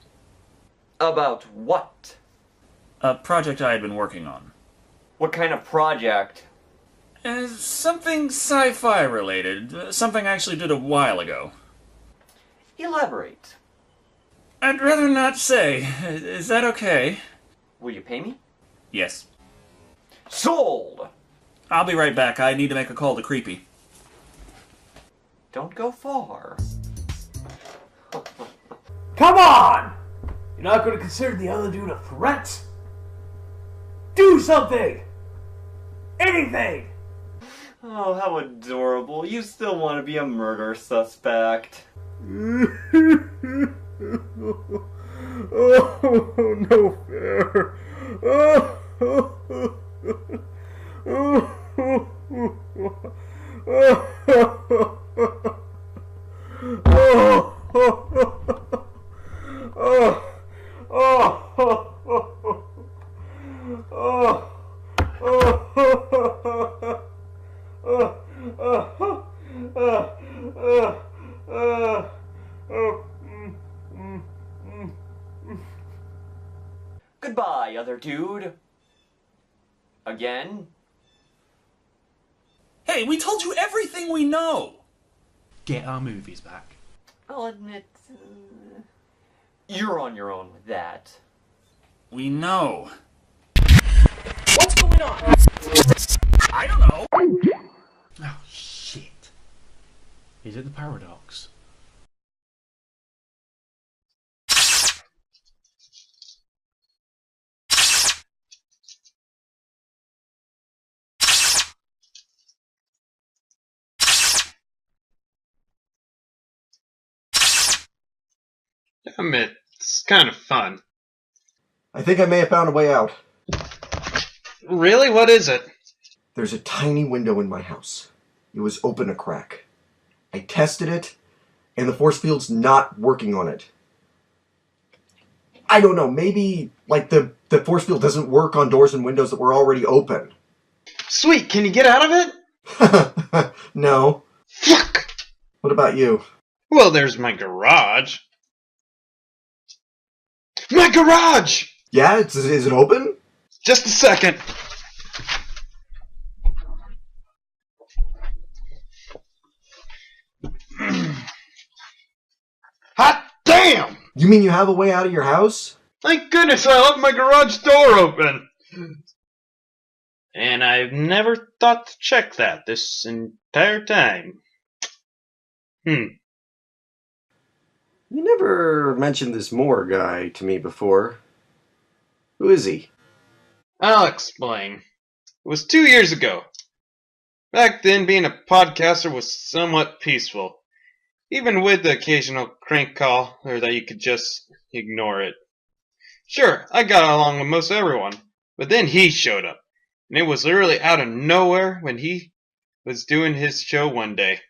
About what? A project I had been working on. What kind of project? Something sci-fi related. Something I actually did a while ago. Elaborate. I'd rather not say. Is that okay? Will you pay me? Yes. Sold! I'll be right back. I need to make a call to Creepy. Don't go far. Come on! You're not going to consider the other dude a threat? Do something! Anything! Oh, how adorable. You still want to be a murder suspect. Oh, no fair. Goodbye, other dude. Again? Hey, we told you everything we know! Get our movies back. I'll admit, you're on your own with that. We know. What's going on? I don't know. Oh, shit. Is it the paradox? I admit, it's kind of fun. I think I may have found a way out. Really? What is it? There's a tiny window in my house. It was open a crack. I tested it, and the force field's not working on it. I don't know, maybe, like, the force field doesn't work on doors and windows that were already open. Sweet, can you get out of it? No. Fuck! What about you? Well, there's my garage. My garage! Yeah, is it open? Just a second. Hot damn! You mean you have a way out of your house? Thank goodness I left my garage door open. And I've never thought to check that this entire time. You never mentioned this Moore guy to me before. Who is he? I'll explain. It was 2 years ago. Back then, being a podcaster was somewhat peaceful. Even with the occasional crank call, or that you could just ignore it. Sure, I got along with most everyone, but then he showed up. And it was literally out of nowhere when he was doing his show one day.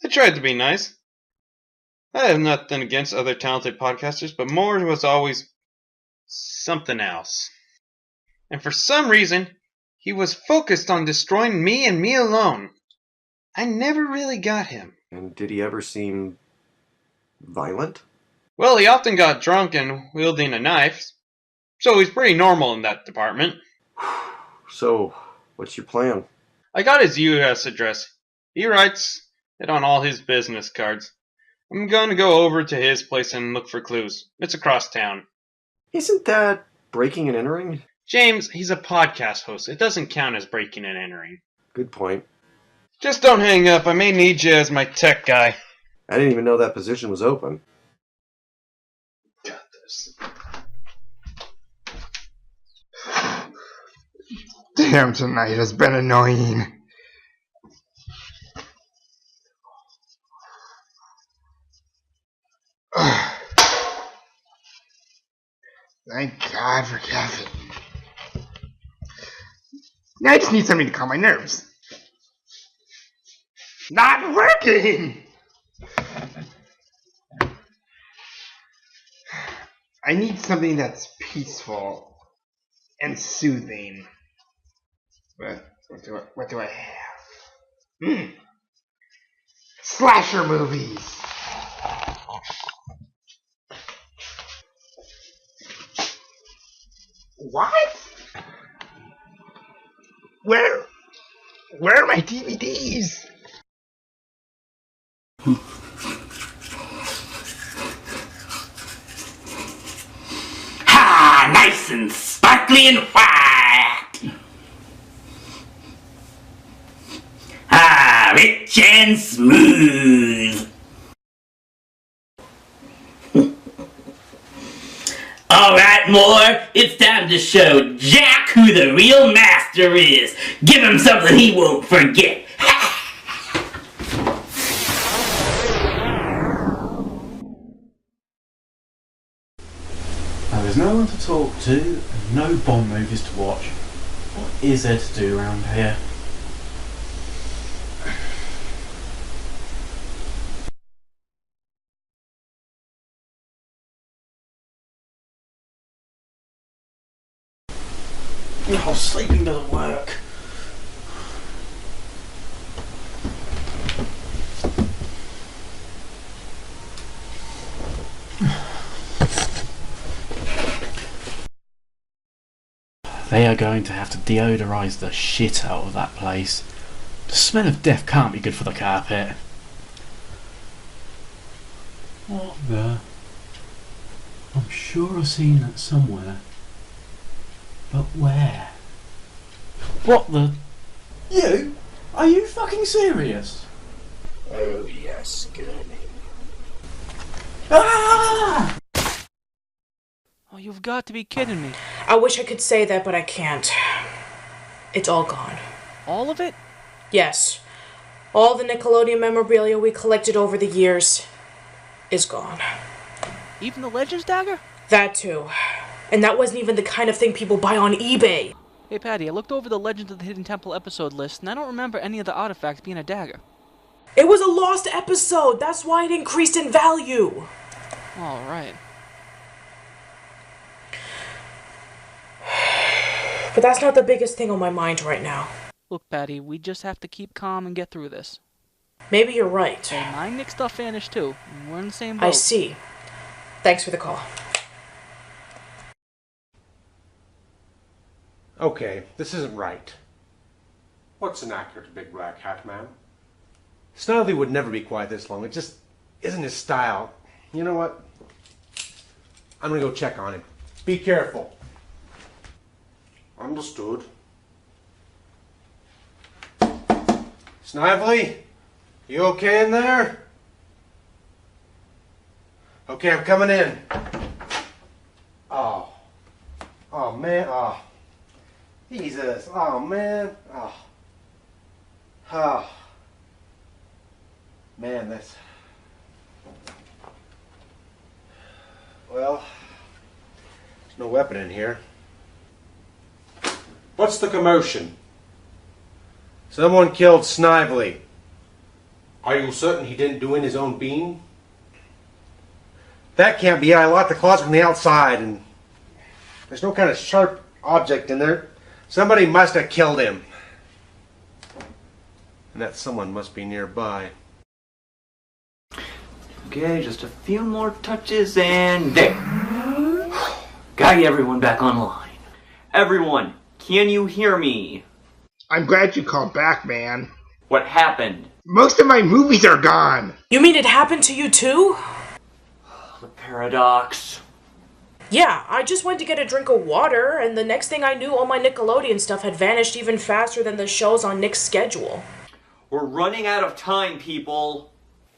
I tried to be nice. I have nothing against other talented podcasters, but Moore was always something else. And for some reason, he was focused on destroying me and me alone. I never really got him. And did he ever seem violent? Well, he often got drunk and wielding a knife, so he's pretty normal in that department. So, what's your plan? I got his US address. He writes it on all his business cards. I'm going to go over to his place and look for clues. It's across town. Isn't that breaking and entering? James, he's a podcast host. It doesn't count as breaking and entering. Good point. Just don't hang up. I may need you as my tech guy. I didn't even know that position was open. Got this. Damn, tonight has been annoying. Thank God for caffeine. Now I just need something to calm my nerves. Not working! I need something that's peaceful and soothing. What do I have? Slasher movies! What? Where are my DVDs? Ha! Nice and sparkly and white! Ah, rich and smooth! Alright, Moore, it's time to show Jack who the real master is. Give him something he won't forget. Now, there's no one to talk to, and no Bond movies to watch. What is there to do around here? Oh, sleeping doesn't work. They are going to have to deodorize the shit out of that place. The smell of death can't be good for the carpet. What the? I'm sure I've seen that somewhere. But where? What the? You? Are you fucking serious? Oh, yes, Gurney. Ah! Oh, you've got to be kidding me. I wish I could say that, but I can't. It's all gone. All of it? Yes. All the Nickelodeon memorabilia we collected over the years is gone. Even the Legends dagger? That too. And that wasn't even the kind of thing people buy on eBay. Hey, Patty, I looked over the Legends of the Hidden Temple episode list, and I don't remember any of the artifacts being a dagger. It was a lost episode. That's why it increased in value. All right. But that's not the biggest thing on my mind right now. Look, Patty, we just have to keep calm and get through this. Maybe you're right. Hey, my Nick stuff vanished too. We're in the same boat. I see. Thanks for the call. Okay, this isn't right. What's an accurate big black hat man? Snively would never be quiet this long. It just isn't his style. You know what? I'm gonna go check on him. Be careful. Understood. Snively? You okay in there? Okay, I'm coming in. Oh. Oh, man. Oh. Jesus. Oh, man. Oh. Oh. Man, that's... Well, there's no weapon in here. What's the commotion? Someone killed Snively. Are you certain he didn't do in his own being? That can't be it. I locked the closet from the outside and there's no kind of sharp object in there. Somebody must have killed him. And that someone must be nearby. Okay, just a few more touches and there. Got everyone back online. Everyone, can you hear me? I'm glad you called back, man. What happened? Most of my movies are gone. You mean it happened to you too? The paradox. Yeah, I just went to get a drink of water, and the next thing I knew, all my Nickelodeon stuff had vanished even faster than the shows on Nick's schedule. We're running out of time, people.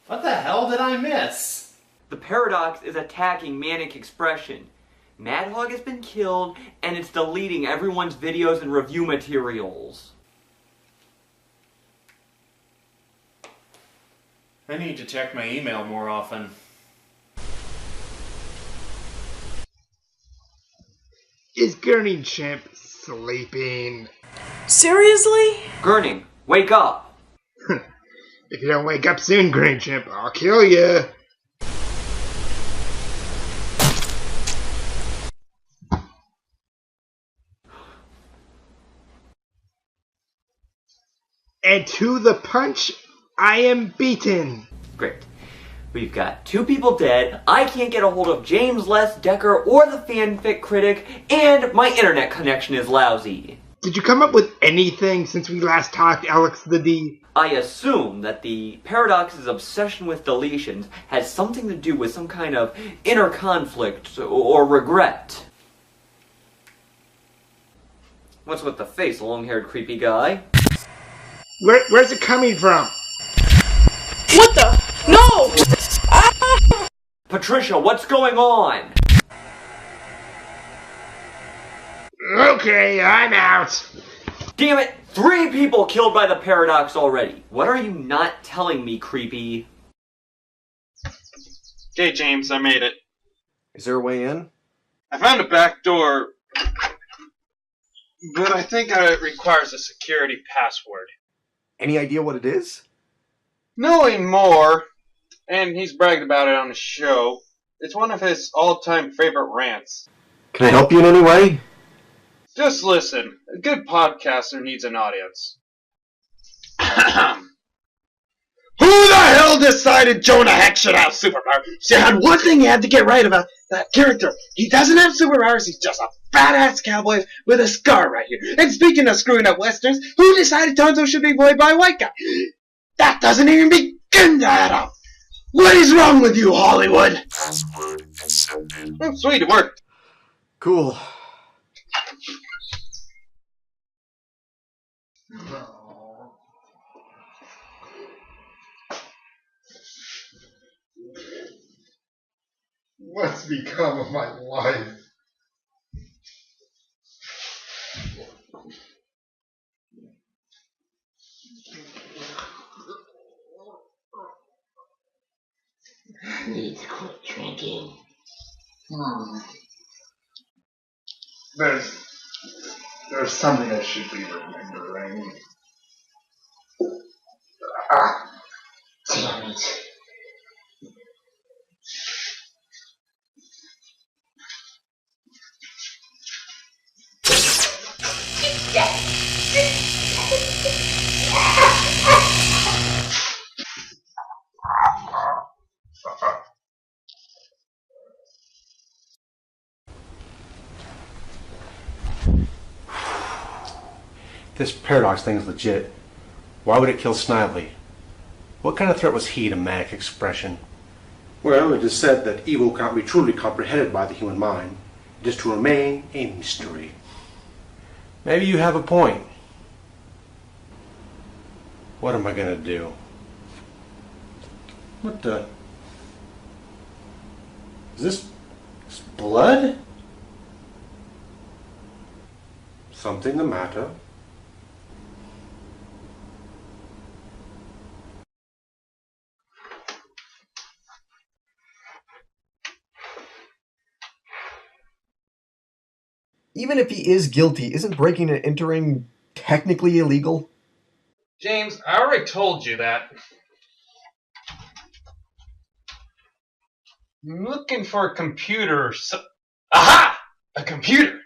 What the hell did I miss? The paradox is attacking Manic Expression. Madhog has been killed, and it's deleting everyone's videos and review materials. I need to check my email more often. Is Gurney Chimp sleeping? Seriously? Gurning, wake up! If you don't wake up soon, Green Chimp, I'll kill you. And to the punch, I am beaten. Great. We've got 2 people dead, I can't get a hold of James Les Decker or the fanfic critic, and my internet connection is lousy. Did you come up with anything since we last talked, Alex the D? I assume that the Paradox's obsession with deletions has something to do with some kind of inner conflict or regret. What's with the face, a long-haired creepy guy? Where's it coming from? What the? No! Ah! Patricia, what's going on? Okay, I'm out. Damn it! 3 people killed by the Paradox already. What are you not telling me, creepy? Okay, James, I made it. Is there a way in? I found a back door, but I think it requires a security password. Any idea what it is? Knowing more, and he's bragged about it on the show, it's one of his all-time favorite rants. Can I help you in any way? Just listen. A good podcaster needs an audience. Who the hell decided Jonah Hex should have superpowers? She had one thing he had to get right about that character. He doesn't have superpowers, he's just a fat-ass cowboy with a scar right here. And speaking of screwing up westerns, who decided Tonto should be played by a white guy? That doesn't even begin to add up. What is wrong with you, Hollywood? Password accepted. Oh, sweet, it worked. Cool. What's become of my life? I need to quit drinking. There's something I should be remembering. Damn it. This Paradox thing's legit. Why would it kill Snively? What kind of threat was he to Manic expression? Well, it is said that evil cannot be truly comprehended by the human mind. It is to remain a mystery. Maybe you have a point. What am I gonna do? What the? Is this blood? Something the matter? Even if he is guilty, isn't breaking and entering technically illegal? James, I already told you that. I'm looking for a computer. Aha! A computer!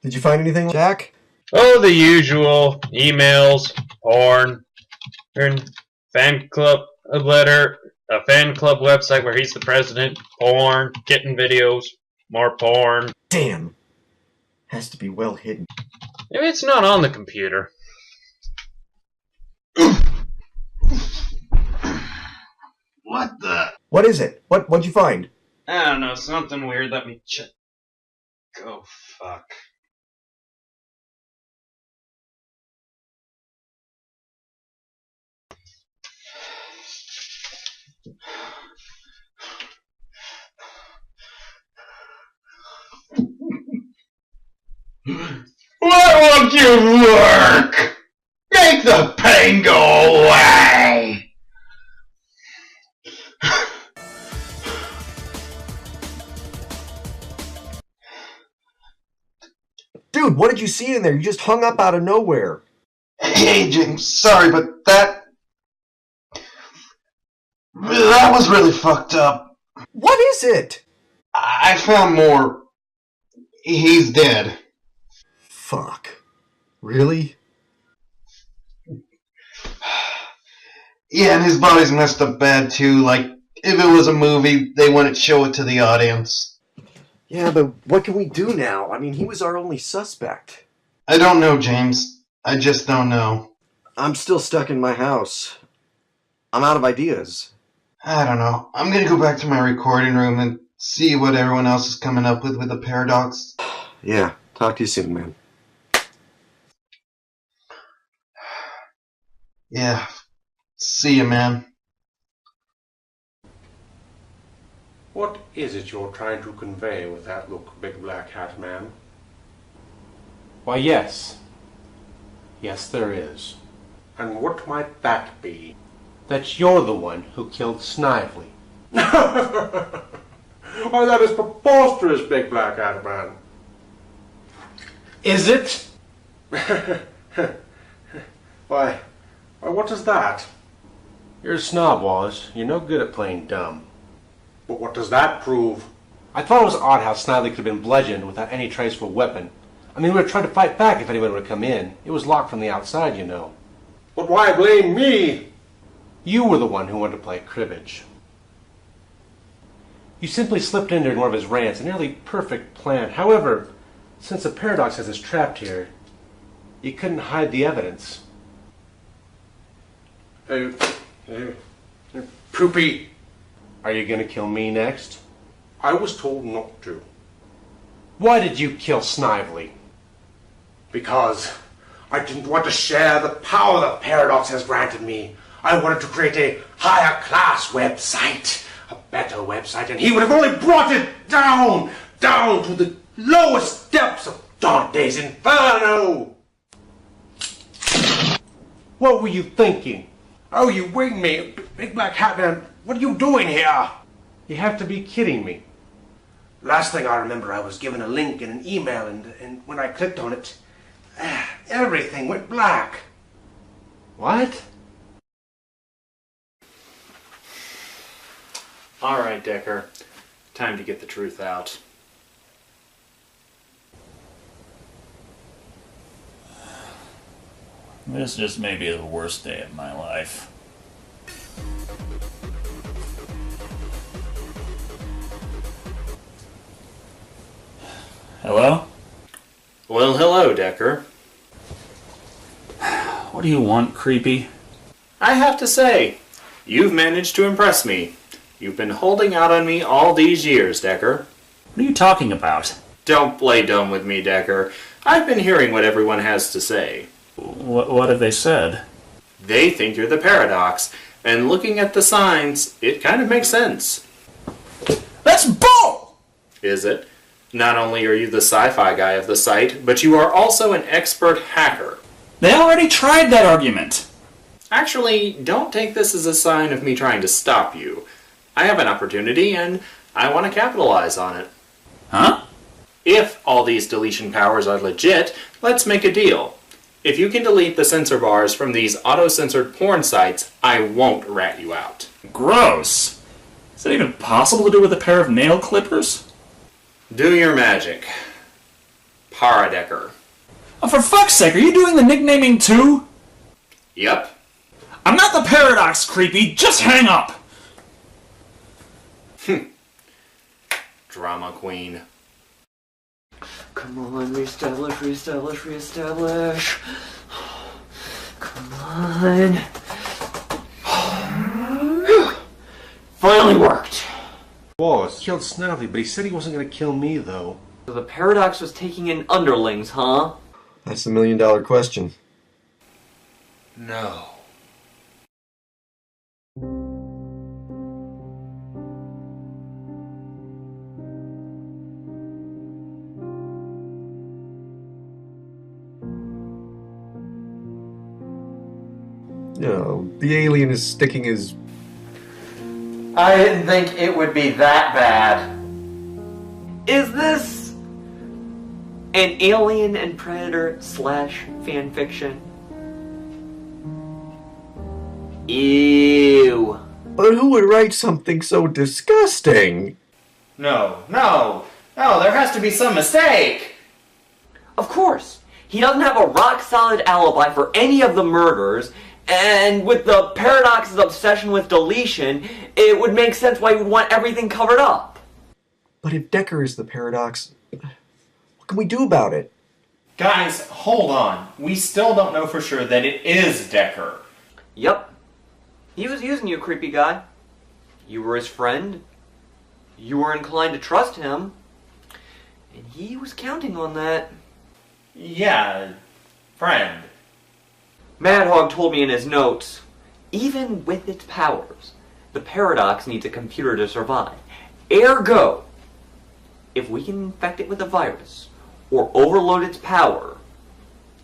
Did you find anything, Jack? Oh, the usual. Emails, porn, fan club letter, a fan club website where he's the president, porn, kitten videos, more porn. Damn. Has to be well hidden. Maybe it's not on the computer. What the? What is it? What'd you find? I don't know, something weird. Let me check. Go fuck. Why won't you work? Make the pain go away! Dude, what did you see in there? You just hung up out of nowhere. Hey, James, sorry, but that was really fucked up. What is it? I found more. He's dead. Fuck. Really? Yeah, and his body's messed up bad too. Like, if it was a movie, they wouldn't show it to the audience. Yeah, but what can we do now? I mean, he was our only suspect. I don't know, James. I just don't know. I'm still stuck in my house. I'm out of ideas. I don't know. I'm gonna go back to my recording room and see what everyone else is coming up with the paradox. Yeah, talk to you soon, man. Yeah. See you, man. What is it you're trying to convey with that look, Big Black Hat Man? Why, yes. Yes, there is. And what might that be? That you're the one who killed Snively. Why, that is preposterous, Big Black Hat Man. Is it? Why, what is that? You're a snob, Wallace. You're no good at playing dumb. But what does that prove? I thought it was odd how Snively could have been bludgeoned without any trace of a weapon. I mean, we would have tried to fight back if anyone would have come in. It was locked from the outside, you know. But why blame me? You were the one who wanted to play cribbage. You simply slipped in during one of his rants, a nearly perfect plan. However, since the paradox has us trapped here, you couldn't hide the evidence. Poopy! Are you going to kill me next? I was told not to. Why did you kill Snively? Because I didn't want to share the power the paradox has granted me. I wanted to create a higher class website, a better website, and he would have only brought it down to the lowest depths of Dante's Inferno. What were you thinking? Oh, you winged me, Big Black Hat Man. What are you doing here? You have to be kidding me. Last thing I remember, I was given a link in an email, and when I clicked on it, everything went black. What? Alright, Decker. Time to get the truth out. This just may be the worst day of my life. Hello? Well, hello, Decker. What do you want, creepy? I have to say, you've managed to impress me. You've been holding out on me all these years, Decker. What are you talking about? Don't play dumb with me, Decker. I've been hearing what everyone has to say. What have they said? They think you're the paradox, and looking at the signs, it kind of makes sense. That's bull! Is it? Not only are you the sci-fi guy of the site, but you are also an expert hacker. They already tried that argument. Actually, don't take this as a sign of me trying to stop you. I have an opportunity, and I want to capitalize on it. Huh? If all these deletion powers are legit, let's make a deal. If you can delete the censor bars from these auto-censored porn sites, I won't rat you out. Gross. Is that even possible to do with a pair of nail clippers? Do your magic. Paradecker. Oh, for fuck's sake, are you doing the nicknaming too? Yep. I'm not the paradox, creepy. Just hang up. Drama queen. Come on, reestablish. Come on. Finally worked. Wallace killed Snively, but he said he wasn't going to kill me, though. So the paradox was taking in underlings, huh? That's the million-dollar question. No. No, the alien is sticking his... I didn't think it would be that bad. Is this An Alien and Predator / fanfiction? Ew. But who would write something so disgusting? No, there has to be some mistake. Of course. He doesn't have a rock-solid alibi for any of the murders, and with the Paradox's obsession with deletion, it would make sense why he would want everything covered up. But if Decker is the Paradox, what can we do about it? Guys, hold on. We still don't know for sure that it is Decker. Yep. He was using you, creepy guy. You were his friend. You were inclined to trust him. And he was counting on that. Yeah, friend. Mad Hog told me in his notes, even with its powers, the Paradox needs a computer to survive. Ergo, if we can infect it with a virus, or overload its power,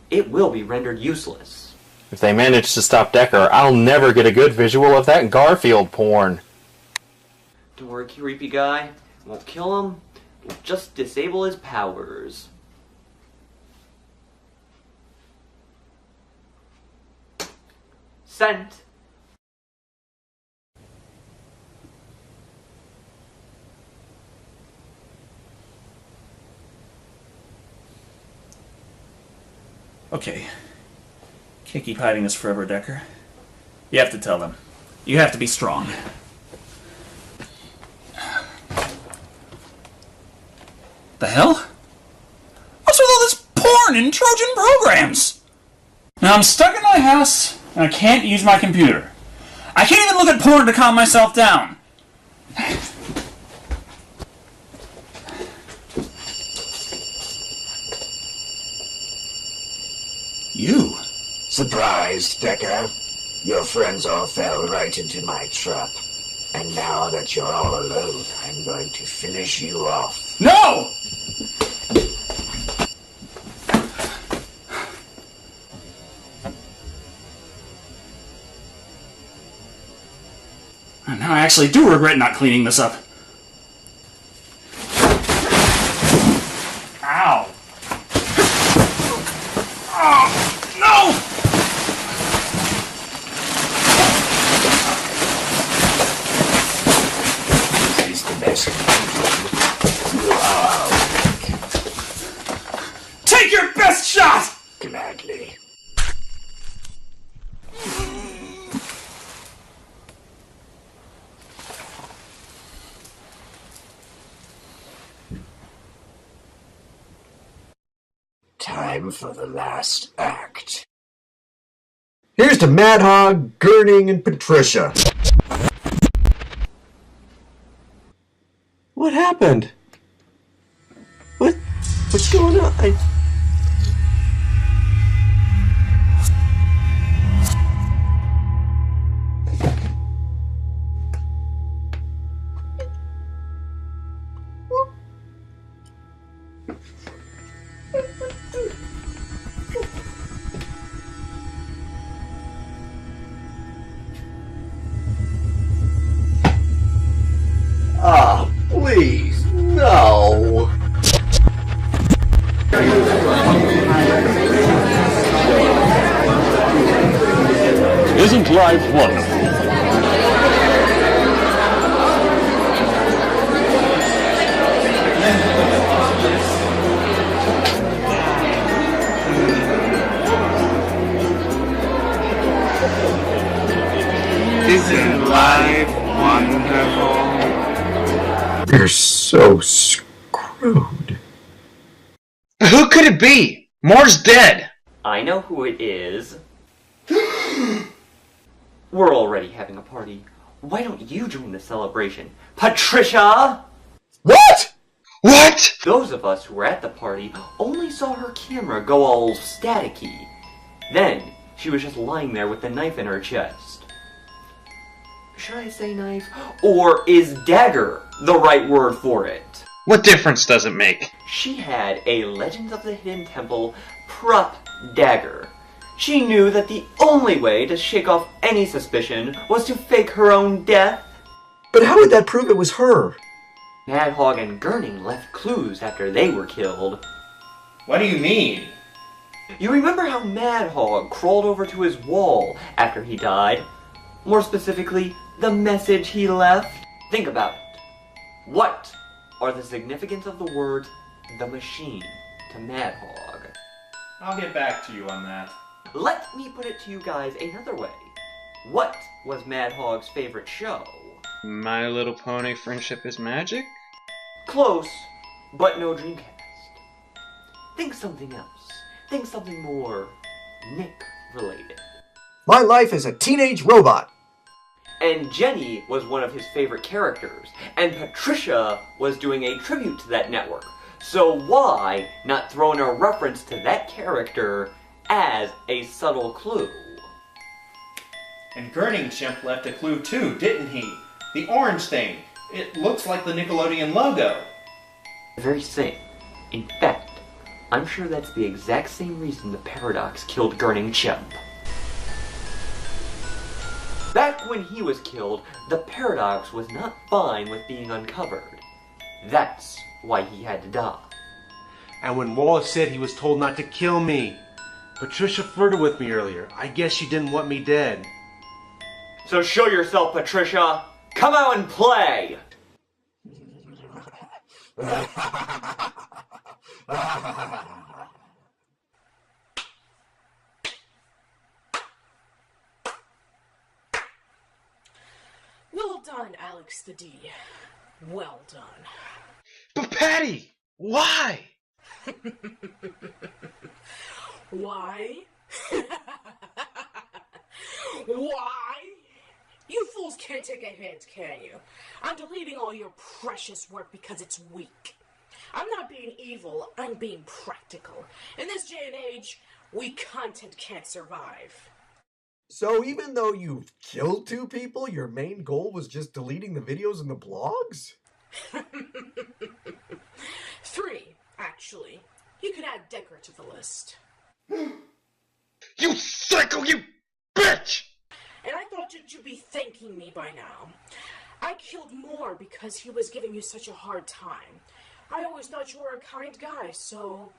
it will be rendered useless. If they manage to stop Decker, I'll never get a good visual of that Garfield porn. Don't worry, creepy guy. Won't kill him. We'll just disable his powers. Sent. Okay. Can't keep hiding this forever, Decker. You have to tell them. You have to be strong. The hell? What's with all this porn and Trojan programs? Now I'm stuck in my house, and I can't use my computer. I can't even look at porn to calm myself down. You? Surprised, Decker. Your friends all fell right into my trap. And now that you're all alone, I'm going to finish you off. No! And now I actually do regret not cleaning this up. Ow! Oh, no! This is the best you are. Take your best shot! Gladly. Time for the last act. Here's to Mad Hog, Gurning, and Patricia. What happened? What's going on? Ah, please, no. Isn't life wonderful? Isn't life wonderful? You're so screwed. Who could it be? Moore's dead. I know who it is. We're already having a party. Why don't you join the celebration? Patricia! What? What? Those of us who were at the party only saw her camera go all staticky. Then, she was just lying there with the knife in her chest. Should I say knife? Or is dagger the right word for it? What difference does it make? She had a Legends of the Hidden Temple prop dagger. She knew that the only way to shake off any suspicion was to fake her own death. But how would that prove it was her? Mad Hog and Gurning left clues after they were killed. What do you mean? You remember how Mad Hog crawled over to his wall after he died? More specifically, the message he left? Think about it. What are the significance of the words "the machine" to Mad Hog? I'll get back to you on that. Let me put it to you guys another way. What was Mad Hog's favorite show? My Little Pony Friendship is Magic? Close, but no Dreamcast. Think something else. Think something more Nick-related. My life is a teenage robot. And Jenny was one of his favorite characters, and Patricia was doing a tribute to that network. So why not throw in a reference to that character as a subtle clue? And Gurning Chimp left a clue too, didn't he? The orange thing. It looks like the Nickelodeon logo. The very same. In fact, I'm sure that's the exact same reason the Paradox killed Gurning Chimp. Back when he was killed, the Paradox was not fine with being uncovered. That's why he had to die. And when Wallace said he was told not to kill me, Patricia flirted with me earlier. I guess she didn't want me dead. So show yourself, Patricia! Come out and play! Well done, Alex the D. Well done. But Patty, why? Why? Why? You fools can't take a hint, can you? I'm deleting all your precious work because it's weak. I'm not being evil, I'm being practical. In this day and age, weak content can't survive. So even though you've killed 2 people, your main goal was just deleting the videos and the blogs? 3, actually. You could add Decker to the list. You psycho, you bitch! And I thought you'd be thanking me by now. I killed more because he was giving you such a hard time. I always thought you were a kind guy, so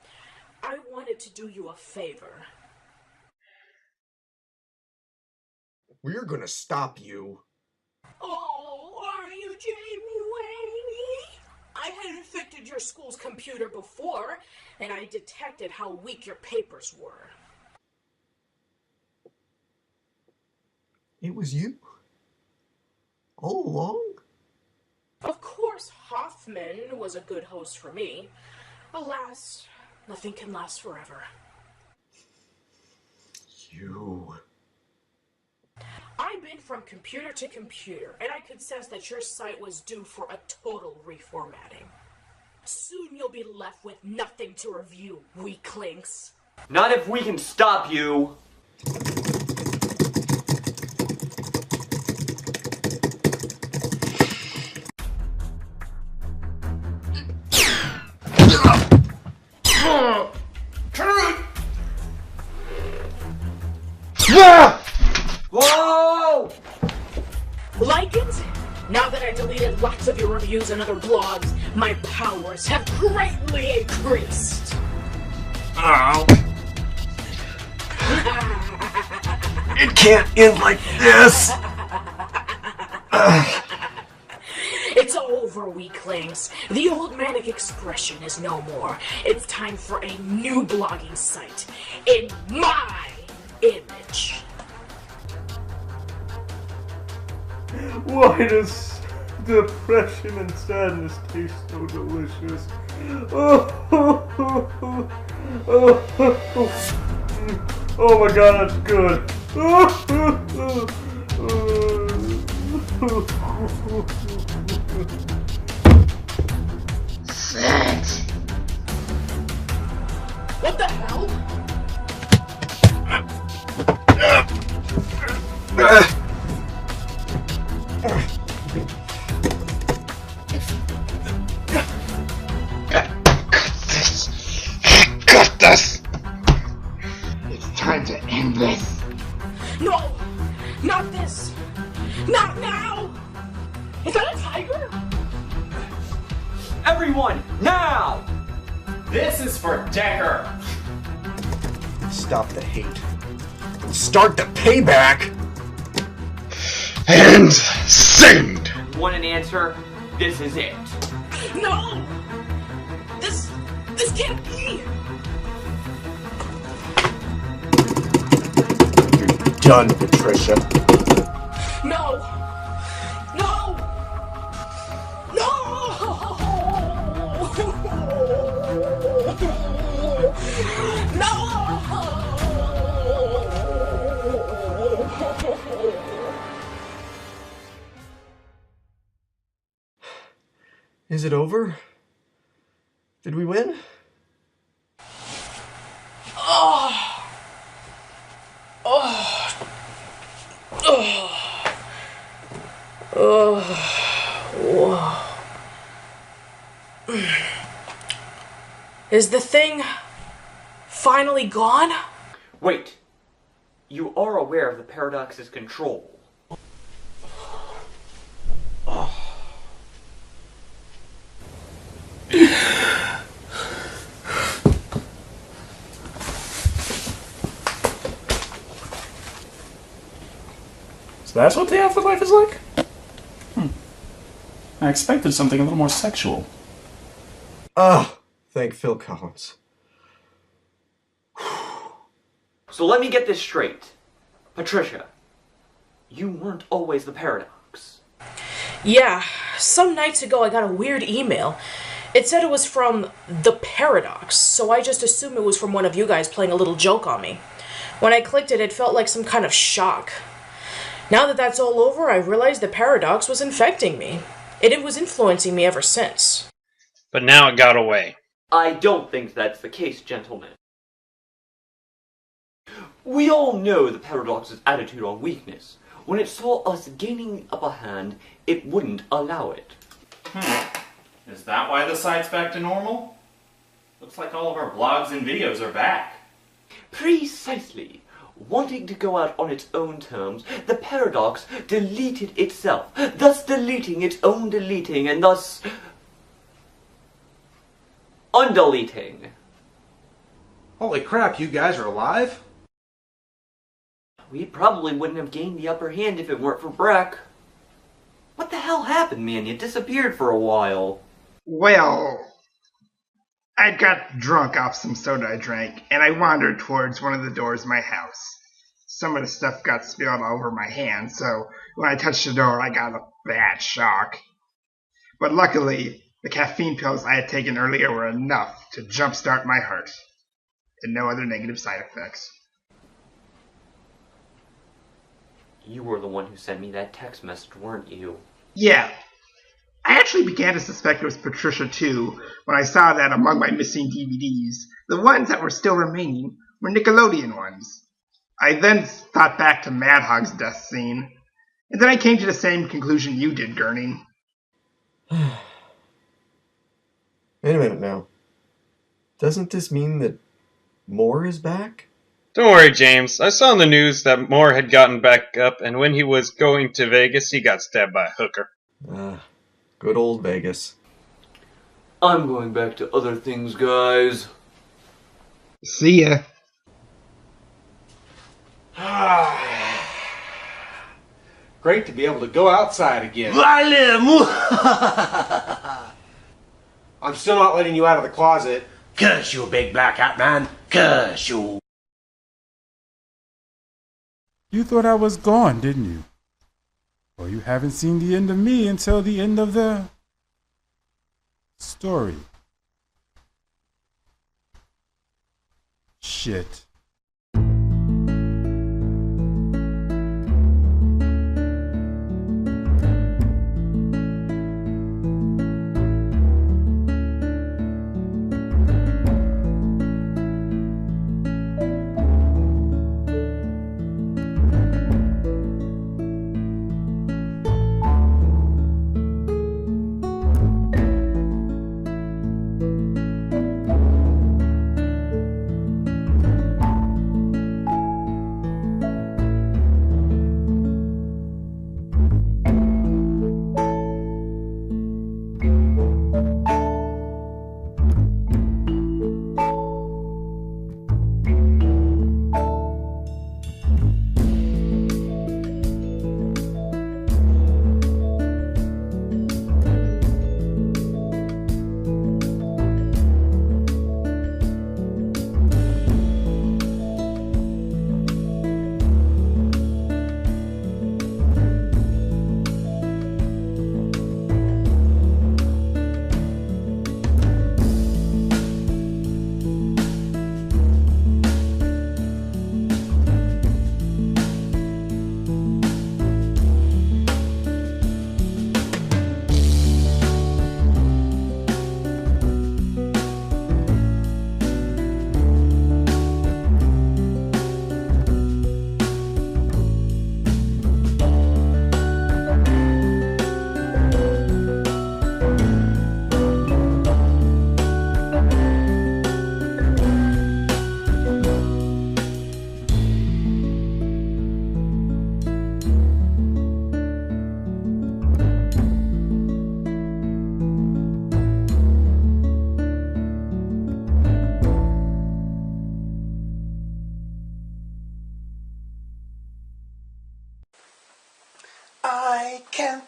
I wanted to do you a favor. We're gonna stop you. Oh, are you Jamie Wayne? I had infected your school's computer before, and I detected how weak your papers were. It was you? All along? Of course, Hoffman was a good host for me. Alas, nothing can last forever. You... I've been from computer to computer, and I could sense that your site was due for a total reformatting. Soon you'll be left with nothing to review, weaklings. Not if we can stop you! Whoa! Like it? Now that I deleted lots of your reviews and other blogs, my powers have greatly increased. Ow. It can't end like this! It's over, weaklings. The old Manic expression is no more. It's time for a new blogging site in my image. Why does depression and sadness taste so delicious? Oh my god, that's good. Sex. What the hell? Cut this! It's time to end this. No! Not this! Not now! Is that a tiger? Everyone, now! This is for Decker. Stop the hate. And start the payback! And send! Want an answer? This is it. No! This can't be! You're done, Patricia. No! No! Is it over? Did we win? Oh. Oh. Oh. Oh. Whoa. Is the thing finally gone? Wait. You are aware of the paradox's control. So that's what the afterlife is like? I expected something a little more sexual. Ah, thank Phil Collins. So let me get this straight. Patricia, you weren't always the paradox. Yeah, some nights ago I got a weird email. It said it was from the Paradox, so I just assumed it was from one of you guys playing a little joke on me. When I clicked it, it felt like some kind of shock. Now that that's all over, I realized the Paradox was infecting me. It was influencing me ever since. But now it got away. I don't think that's the case, gentlemen. We all know the Paradox's attitude on weakness. When it saw us gaining upper hand, it wouldn't allow it. Is that why the site's back to normal? Looks like all of our blogs and videos are back. Precisely. Wanting to go out on its own terms, the Paradox deleted itself, thus deleting its own deleting, and thus undeleting. Holy crap, you guys are alive? We probably wouldn't have gained the upper hand if it weren't for Breck. What the hell happened, man? You disappeared for a while. Well, I got drunk off some soda I drank, and I wandered towards one of the doors of my house. Some of the stuff got spilled all over my hand, so when I touched the door, I got a bad shock. But luckily, the caffeine pills I had taken earlier were enough to jumpstart my heart, and no other negative side effects. You were the one who sent me that text message, weren't you? Yeah. I actually began to suspect it was Patricia too, when I saw that among my missing DVDs, the ones that were still remaining were Nickelodeon ones. I then thought back to Mad Hog's death scene, and then I came to the same conclusion you did, Gurney. Wait a minute now. Doesn't this mean that Moore is back? Don't worry, James. I saw in the news that Moore had gotten back up, and when he was going to Vegas, he got stabbed by a hooker. Good old Vegas. I'm going back to other things, guys. See ya. Great to be able to go outside again. I'm still not letting you out of the closet. Curse you, big black hat man. Curse you. You thought I was gone, didn't you? Well, you haven't seen the end of me until the end of the story. Shit.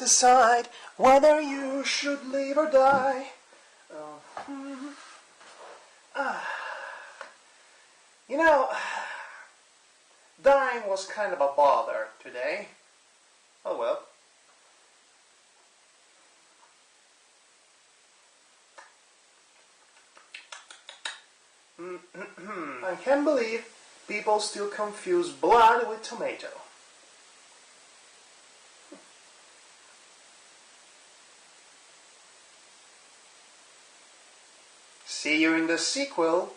decide whether you should live or die. You know, dying was kind of a bother today. Oh well. I can't believe people still confuse blood with tomato. See you in the sequel.